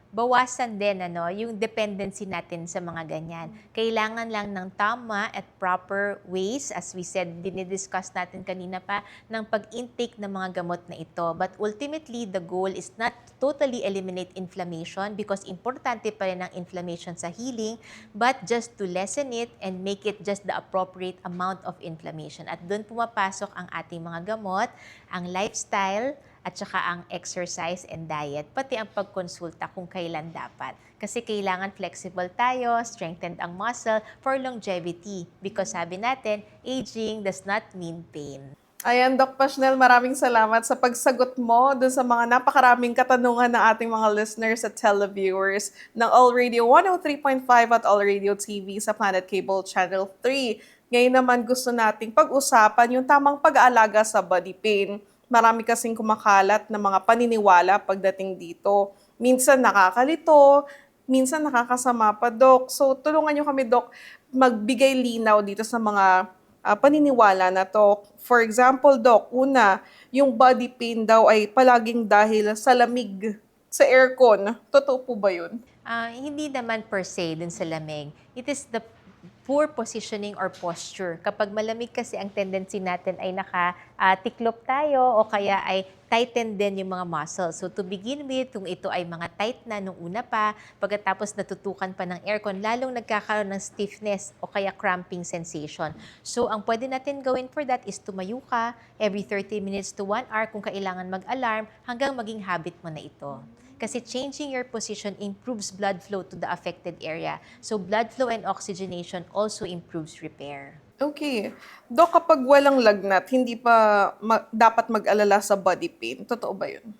bawasan din yung dependency natin sa mga ganyan. Kailangan lang ng tama at proper ways, as we said, dinidiscuss natin kanina pa, ng pag-intake ng mga gamot na ito. But ultimately, the goal is not to totally eliminate inflammation because importante pa rin ang inflammation sa healing, but just to lessen it and make it just the appropriate amount of inflammation. At doon pumapasok ang ating mga gamot, ang lifestyle, at saka ang exercise and diet, pati ang pagkonsulta kung kailan dapat. Kasi kailangan flexible tayo, strengthened ang muscle for longevity. Because sabi natin, aging does not mean pain. Ayan, Doc Pashnel, maraming salamat sa pagsagot mo dun sa mga napakaraming katanungan ng ating mga listeners at televiewers ng All Radio 103.5 at All Radio TV sa Planet Cable Channel 3. Ngayon naman gusto nating pag-usapan yung tamang pag-aalaga sa body pain. Marami kasing kumakalat na mga paniniwala pagdating dito. Minsan nakakalito, minsan nakakasama pa, Doc. So tulungan nyo kami, Doc, magbigay linaw dito sa mga paniniwala na to. For example, Doc, una, yung body pain daw ay palaging dahil sa lamig sa aircon. Totoo po ba yun? Hindi naman per se dun sa lamig. It is the poor positioning or posture. Kapag malamig kasi ang tendency natin ay nakatiklop tayo o kaya ay tighten din yung mga muscles. So to begin with, kung ito ay mga tight na nung una pa, pagkatapos natutukan pa ng aircon, lalong nagkakaroon ng stiffness o kaya cramping sensation. So ang pwede natin gawin for that is tumayo ka every 30 minutes to 1 hour kung kailangan mag-alarm hanggang maging habit mo na ito. Kasi changing your position improves blood flow to the affected area. So blood flow and oxygenation also improves repair. Okay. Dok, kapag walang lagnat, hindi pa dapat mag-alala sa body pain. Totoo ba yun?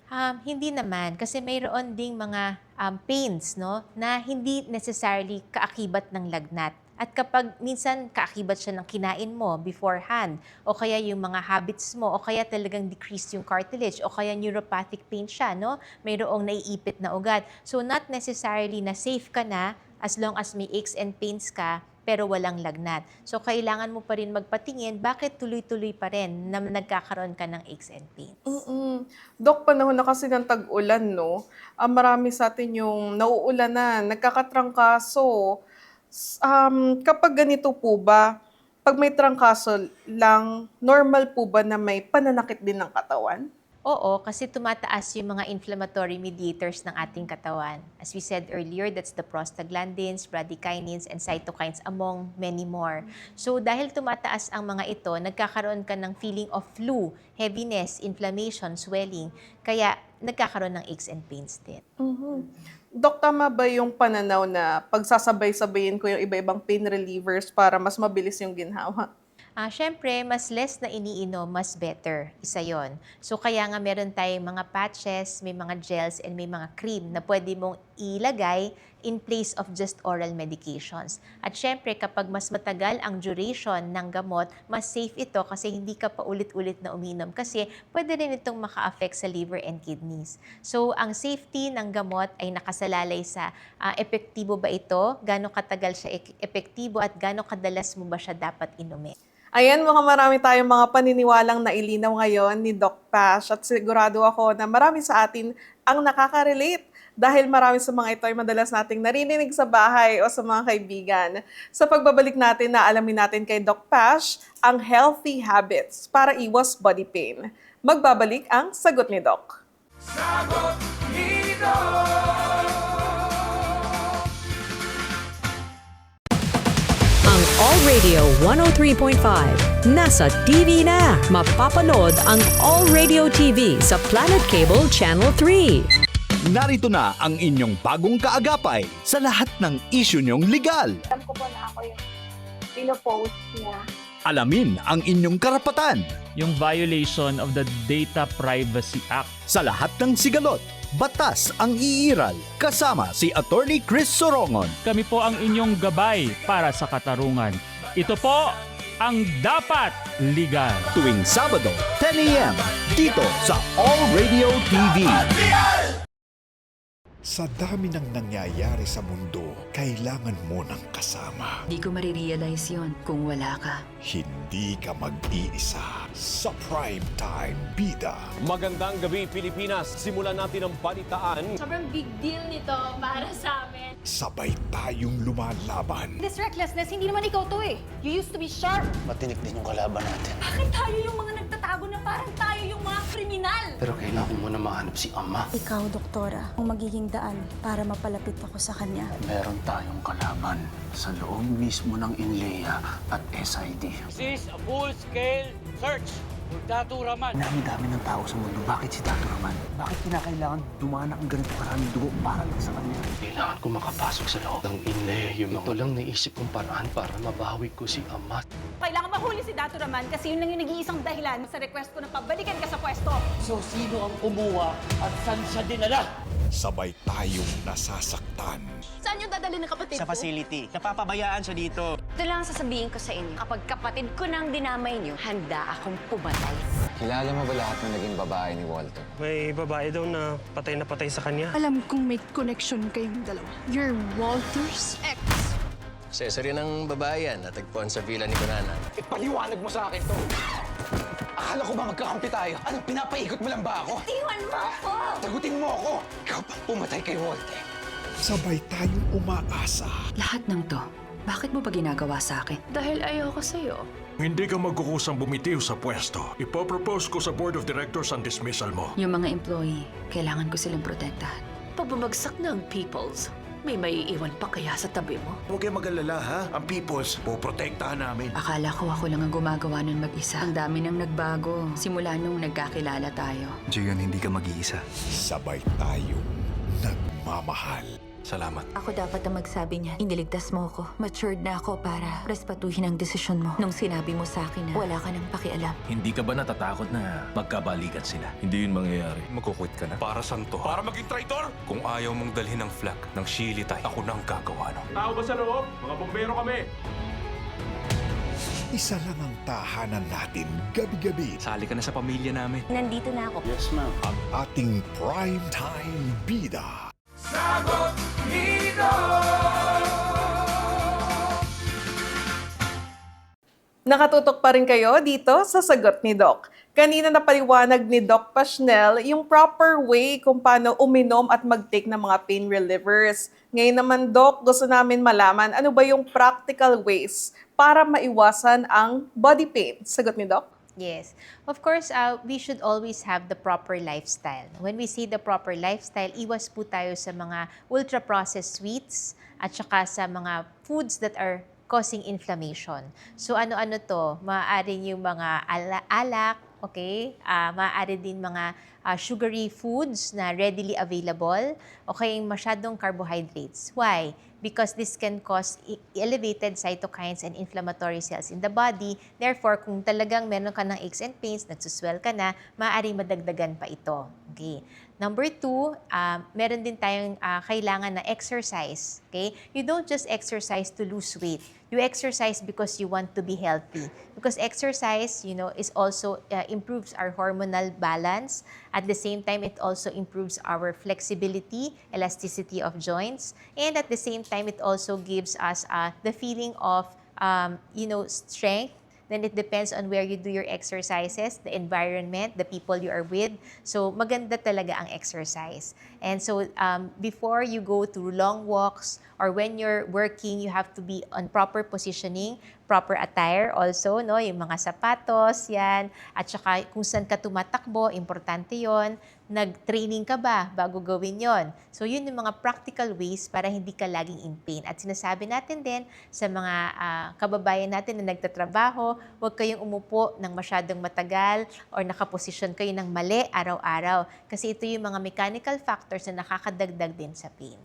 Hindi naman. Kasi mayroon ding mga pains, no, na hindi necessarily kaakibat ng lagnat. At kapag minsan kaakibat siya ng kinain mo beforehand, o kaya yung mga habits mo, o kaya talagang decrease yung cartilage, o kaya neuropathic pain siya, no? Mayroong naiipit na ugat. So not necessarily na safe ka na as long as may aches and pains ka, pero walang lagnat. So kailangan mo pa rin magpatingin bakit tuloy-tuloy pa rin na nagkakaroon ka ng aches and pains. Dok, panahon na kasi ng tag-ulan, no? Marami sa atin yung nauulanan, nagkakatrangkaso. Kapag ganito po ba, pag may trangkaso lang, normal po ba na may pananakit din ng katawan? Oo, kasi tumataas yung mga inflammatory mediators ng ating katawan. As we said earlier, that's the prostaglandins, bradykinins, and cytokines among many more. So dahil tumataas ang mga ito, nagkakaroon ka ng feeling of flu, heaviness, inflammation, swelling, kaya nagkakaroon ng aches and pains din. Dok, tama ba yung pananaw na pagsasabay-sabayin ko yung iba-ibang pain relievers para mas mabilis yung ginhawa? Siyempre, mas less na iniinom, mas better. Isa yon. So kaya nga meron tayong mga patches, may mga gels, and may mga cream na pwede mong ilagay in place of just oral medications. At siyempre, kapag mas matagal ang duration ng gamot, mas safe ito kasi hindi ka pa ulit-ulit na uminom kasi pwede rin itong maka-affect sa liver and kidneys. So, ang safety ng gamot ay nakasalalay sa epektibo ba ito, gaano katagal siya epektibo at gaano kadalas mo ba siya dapat inumin. Ayan, mukhang marami tayong mga paniniwalang nailinaw ngayon ni Doc Pash at sigurado ako na marami sa atin ang nakaka-relate dahil marami sa mga ito ay madalas nating narinig sa bahay o sa mga kaibigan. Sa pagbabalik natin na alamin natin kay Doc Pash ang healthy habits para iwas body pain. Magbabalik ang Sagot ni Doc. Sagot ni Doc! All Radio 103.5. Nasa TV na. Mapapanood ang All Radio TV sa Planet Cable Channel 3. Narito na ang inyong bagong kaagapay sa lahat ng isyu niyong legal. Alam ko po na ako yung pinopost niya. Alamin ang inyong karapatan. Yung violation of the Data Privacy Act. Sa lahat ng sigalot, batas ang iiral. Kasama si Attorney Chris Sorongon. Kami po ang inyong gabay para sa katarungan. Ito po ang Dapat Legal. Tuwing Sabado, 10 a.m. dito sa All Radio TV. Sa dami ng nangyayari sa mundo, kailangan mo ng kasama. Di ko marirealize yon kung wala ka. Hindi ka mag-iisa sa Primetime Bida. Magandang gabi, Pilipinas. Simulan natin ang balitaan. Sobrang big deal nito para sa amin. Sabay tayong lumalaban. This recklessness, hindi naman ikaw to eh. You used to be sharp. Matinik din yung kalaban natin. Bakit tayo yung mga nagtatago na parang tayo yung mga kriminal? Pero kailangan mo na mahanap si Ama. Ikaw, doktora, ang magiging daan para mapalapit ako sa kanya. Meron tayong kalaban sa loob mismo ng Inlea at SID. This is a full-scale search for Datu Raman. Dami-dami ng tao sa mundo. Bakit si Datu Raman? Bakit kinakailangan dumanak ang ganito karaming dugo para lang sa kanya? Kailangan ko makapasok sa loob ng Inlea. Ito lang naisip kong paraan para mabawi ko si Ama. Kailangan mahuli si Datu Raman kasi yun lang yung nag-iisang dahilan sa request ko na pabalikan ka sa pwesto. So, sino ang kumuha at saan siya dinala? Sabay tayong nasasaktan. Saan yung dadalhin ng kapatid Sa facility. Napapabayaan siya dito. Ito lang sasabihin ko sa inyo. Kapag kapatid ko nang dinamay niyo, handa akong pumatay. Kilala mo ba lahat ng naging babae ni Walter? May babae daw na patay sa kanya. Alam kong may connection kayong dalawa. You're Walter's ex. Accessory ng babae yan, natagpuan sa villa ni Conana. Ipaliwanag mo sa akin to. Akala ko ba magkakampi tayo? Anong pinapaikot mo lang ba ako? Iwan mo ako! Tagutin mo ako! Ikaw pang pumatay kay Walter. Sabay tayong umaasa. Lahat ng to, bakit mo pa ginagawa sa akin? Dahil ayoko sa'yo. Hindi ka magkukusang bumitiw sa pwesto. Ipopropose ko sa Board of Directors ang dismissal mo. Yung mga employee, kailangan ko silang protektahan. Pag bumagsak na ang Peoples, may maiiwan pa kaya sa tabi mo? Huwag kayo mag-alala, ha? Ang Peoples, poprotektahan namin. Akala ko ako lang ang gumagawa nun mag-isa. Ang dami nang nagbago. Simula nung nagkakilala tayo. Diyan, hindi ka mag-iisa. Sabay tayong nagmamahal. Salamat. Ako dapat ang magsabi niya. Iniligtas mo ako. Matured na ako para respatuhin ang desisyon mo. Nung sinabi mo sa akin na wala ka nang pakialam. Hindi ka ba natatakot na magkabalikan sila? Hindi yun mangyayari. Magkukwit ka na. Para saan to? Para maging traitor? Kung ayaw mong dalhin ng flak ng Shilitay, ako nang gagawa nun. Tao ba sa loob? Mga bombero kami. Isa lang ang tahanan natin gabi-gabi. Sali ka na sa pamilya namin. Nandito na ako. Yes, ma'am. Ang ating Primetime Bida. Sagot ni Doc! Nakatutok pa rin kayo dito sa Sagot ni Doc. Kanina napaliwanag ni Doc Pashnel yung proper way kung paano uminom at mag-take ng mga pain relievers. Ngayon naman, Doc, gusto namin malaman ano ba yung practical ways para maiwasan ang body pain. Sagot ni Doc? Yes. Of course, we should always have the proper lifestyle. When we say the proper lifestyle, iwas po tayo sa mga ultra-processed sweets at saka sa mga foods that are causing inflammation. So ano-ano to? Maaaring yung mga alak, okay? Maaari din mga sugary foods na readily available o kaya yung masyadong carbohydrates. Why? Because this can cause elevated cytokines and inflammatory cells in the body. Therefore, kung talagang meron ka ng aches and pains, nagsuswell ka na, maaaring madagdagan pa ito. Okay. Number 2, meron din tayong kailangan na exercise. Okay? You don't just exercise to lose weight. You exercise because you want to be healthy. Because exercise, is also improves our hormonal balance. At the same time, it also improves our flexibility, elasticity of joints. And at the same time, it also gives us the feeling of, strength. Then it depends on where you do your exercises, the environment, the people you are with. So maganda talaga ang exercise. And so before you go to long walks or when you're working, you have to be on proper positioning, proper attire also, no? Yung mga sapatos, yan. At saka kung saan ka tumatakbo, importante yon. Nag-training ka ba bago gawin yon? So yun yung mga practical ways para hindi ka laging in pain. At sinasabi natin din sa mga kababayan natin na nagtatrabaho, huwag kayong umupo ng masyadong matagal or nakaposisyon kayo ng mali araw-araw. Kasi ito yung mga mechanical factors na nakakadagdag din sa pain.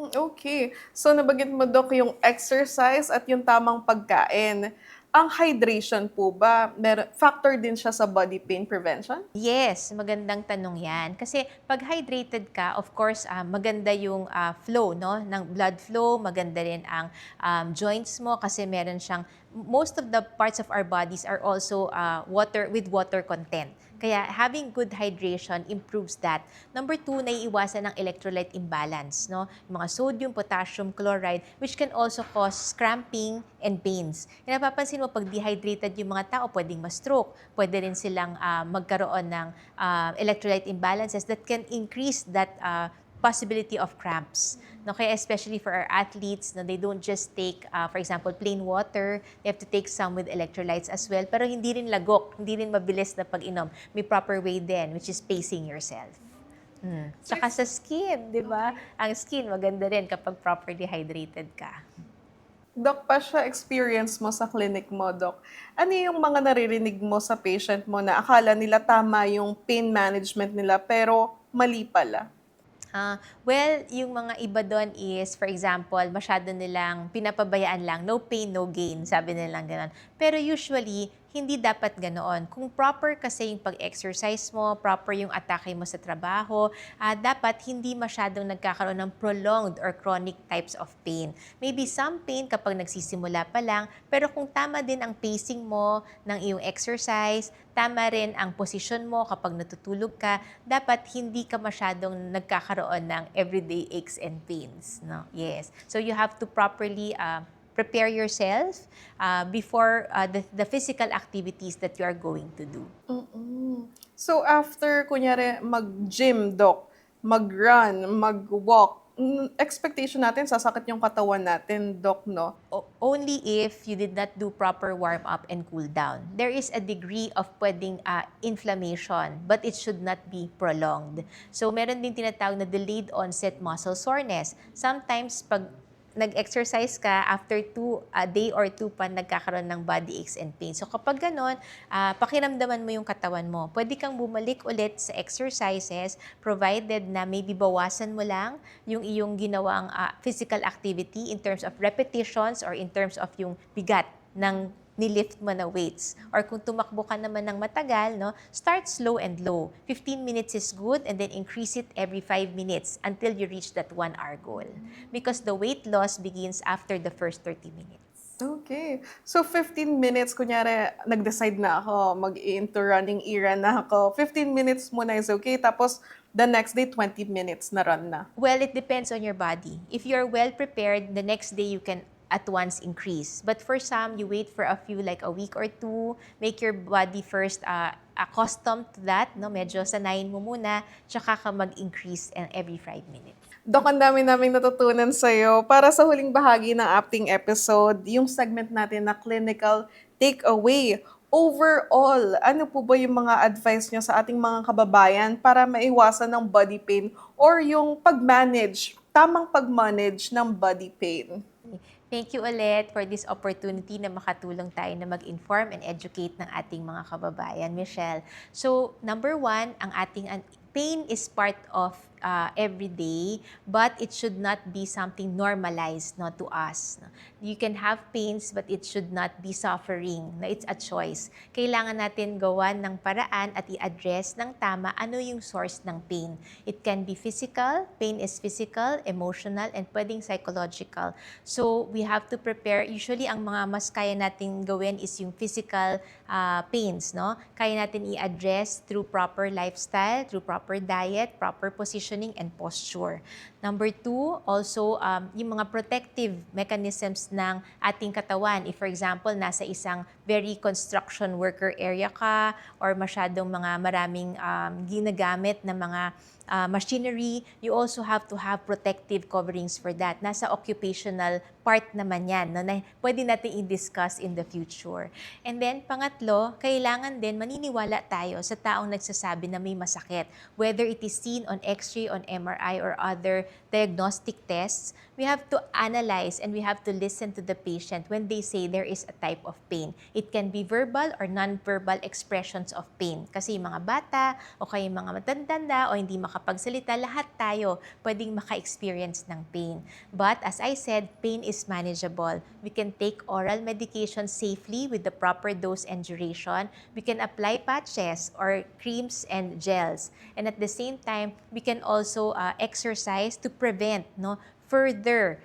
Okay. So nabanggit mo, Doc, yung exercise at yung tamang pagkain. Ang hydration po ba, factor din siya sa body pain prevention? Yes, magandang tanong yan. Kasi pag hydrated ka, of course, maganda yung flow, no? Ng blood flow, maganda rin ang joints mo kasi meron siyang, most of the parts of our bodies are also with water content. Kaya having good hydration improves that. Number 2, naiiwasan ng electrolyte imbalance, no? Yung mga sodium, potassium, chloride, which can also cause cramping and pains. Yung napapansin mo, pag dehydrated yung mga tao, pwedeng ma-stroke. Pwede rin silang magkaroon ng electrolyte imbalances that can increase that possibility of cramps. No, kaya especially for our athletes, no, they don't just take, for example, plain water. They have to take some with electrolytes as well. Pero hindi rin lagok, hindi rin mabilis na pag-inom. May proper way din, which is pacing yourself. Tsaka sa skin, di ba? Ang skin, maganda rin kapag properly hydrated ka. Doc, pa siya experience mo sa clinic mo, Doc. Ano yung mga naririnig mo sa patient mo na akala nila tama yung pain management nila pero mali pala? Well, yung mga iba doon is, for example, masyado nilang pinapabayaan lang, no pain, no gain, sabi nilang gano'n. Pero usually, hindi dapat ganoon. Kung proper kasi yung pag-exercise mo, proper yung atake mo sa trabaho, dapat hindi masyadong nagkakaroon ng prolonged or chronic types of pain. Maybe some pain kapag nagsisimula pa lang, pero kung tama din ang pacing mo ng iyong exercise, tama rin ang posisyon mo kapag natutulog ka, dapat hindi ka masyadong nagkakaroon ng everyday aches and pains. No? Yes. So you have to properly prepare yourself before the physical activities that you are going to do. So after, kunyari, mag-gym, Doc, mag-run, mag-walk, expectation natin, sasakit yung katawan natin, Doc, no? Only if you did not do proper warm-up and cool-down. There is a degree of pwedeng inflammation, but it should not be prolonged. So meron din tinatawag na delayed onset muscle soreness. Sometimes, pag nag-exercise ka, after a day or two pa, nagkakaroon ng body aches and pains. So kapag ganon, pakiramdaman mo yung katawan mo. Pwede kang bumalik ulit sa exercises, provided na maybe bawasan mo lang yung iyong ginawang physical activity in terms of repetitions or in terms of yung bigat ng nilift mo na weights. Or kung tumakbo ka naman ng matagal, no, start slow and low. 15 minutes is good and then increase it every 5 minutes until you reach that 1 hour goal. Because the weight loss begins after the first 30 minutes. Okay. So 15 minutes, kunyari, nag-decide na ako, mag-into running era na ako. 15 minutes muna is okay. Tapos the next day, 20 minutes na run na. Well, it depends on your body. If you're well prepared, the next day you can at once increase. But for some, you wait for a few, like a week or two, make your body first accustomed to that, no? Medyo sanayin mo muna, tsaka ka mag-increase every 5 minutes. Dok, ang dami naming natutunan sa'yo. Para sa huling bahagi ng ating episode, yung segment natin na clinical takeaway. Overall, ano po ba yung mga advice nyo sa ating mga kababayan para maiwasan ng body pain or yung tamang pag-manage ng body pain? Thank you ulit for this opportunity na makatulong tayo na mag-inform and educate ng ating mga kababayan, Michelle. So, number 1, ang ating pain is part of every day, but it should not be something normalized to us. You can have pains, but it should not be suffering. It's a choice. Kailangan natin gawan ng paraan at i-address ng tama ano yung source ng pain. It can be physical, pain is physical, emotional, and pwedeng psychological. So we have to prepare. Usually, ang mga mas kaya natin gawin is yung physical pains. No? Kaya natin i-address through proper lifestyle, through proper diet, proper positioning, and posture. Number 2, also yung mga protective mechanisms ng ating katawan. If for example, nasa isang very construction worker area ka or masyadong maraming ginagamit na mga machinery, you also have to have protective coverings for that. Nasa occupational part naman yan, no, na pwede natin i-discuss in the future. And then, pangatlo, kailangan din maniniwala tayo sa taong nagsasabi na may masakit. Whether it is seen on X-ray, on MRI, or other diagnostic tests, we have to analyze and we have to listen to the patient when they say there is a type of pain. It can be verbal or non-verbal expressions of pain. Kasi yung mga bata o kaya yung mga matandanda o hindi makapagsalita, lahat tayo pwedeng maka-experience ng pain. But as I said, pain is manageable. We can take oral medication safely with the proper dose and duration. We can apply patches or creams and gels. And at the same time, we can also exercise to prevent further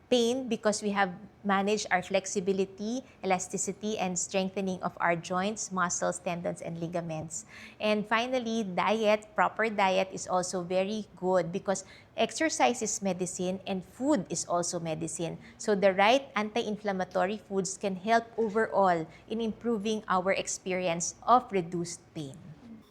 pain because we have managed our flexibility, elasticity, and strengthening of our joints, muscles, tendons, and ligaments. And finally, diet, proper diet is also very good because exercise is medicine and food is also medicine. So the right anti-inflammatory foods can help overall in improving our experience of reduced pain.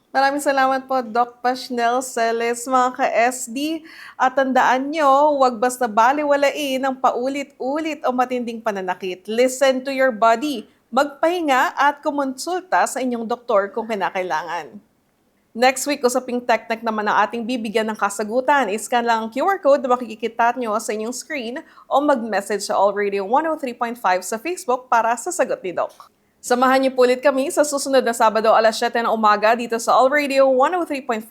Maraming salamat po, Doc Pashnel Celes, mga ka-SD. At tandaan nyo, huwag basta baliwalain ng paulit-ulit o matinding pananakit. Listen to your body. Magpahinga at kumonsulta sa inyong doktor kung kinakailangan. Next week, usaping teknik naman ang ating bibigyan ng kasagutan. Iscan lang ang QR code na makikita nyo sa inyong screen o mag-message sa All Radio 103.5 sa Facebook para sa sagot ni Doc. Samahan niyo po ulit kami sa susunod na Sabado alas 7 ng umaga dito sa All Radio 103.5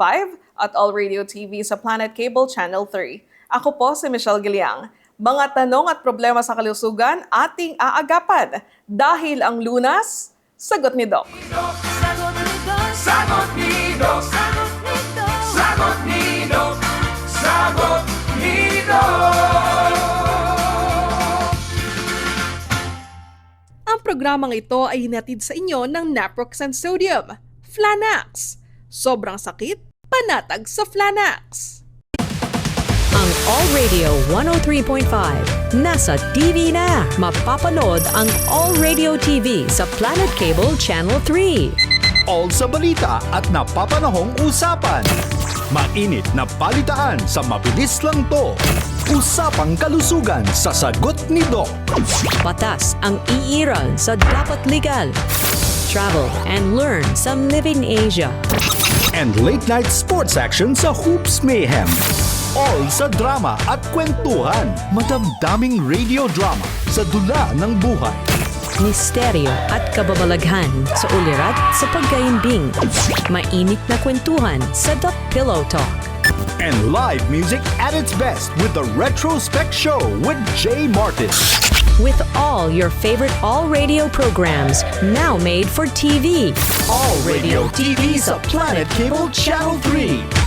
at All Radio TV sa Planet Cable Channel 3. Ako po si Michelle Giliang. Mga tanong at problema sa kalusugan ating aagapan dahil ang Lunas, sagot ni Doc. Sagot ni Doc. Sagot ni Doc. Sagot ni Doc. Sagot ni Doc. Sagot ni Doc. Ang programang ito ay hinatid sa inyo ng Naproxen Sodium, Flanax. Sobrang sakit, panatag sa Flanax. Ang All Radio 103.5 nasa TV na. Mapapanood ang All Radio TV sa Planet Cable Channel 3. All sa balita at napapanahong usapan. Mainit na balitaan sa mabilis lang to. Usapang kalusugan sa sagot ni Doc. Batas ang iiral sa dapat legal. Travel and learn sa Living Asia. And late-night sports action sa Hoops Mayhem. All sa drama at kwentuhan. Madamdaming radio drama sa dula ng buhay. Misteryo at kababalaghan sa ulirat sa pagkaimbing. Mainit na kwentuhan sa The Pillow Talk. And live music at its best with the Retrospect Show with Jay Martin. With all your favorite All Radio programs now made for TV. All Radio TV sa Planet Cable Channel 3.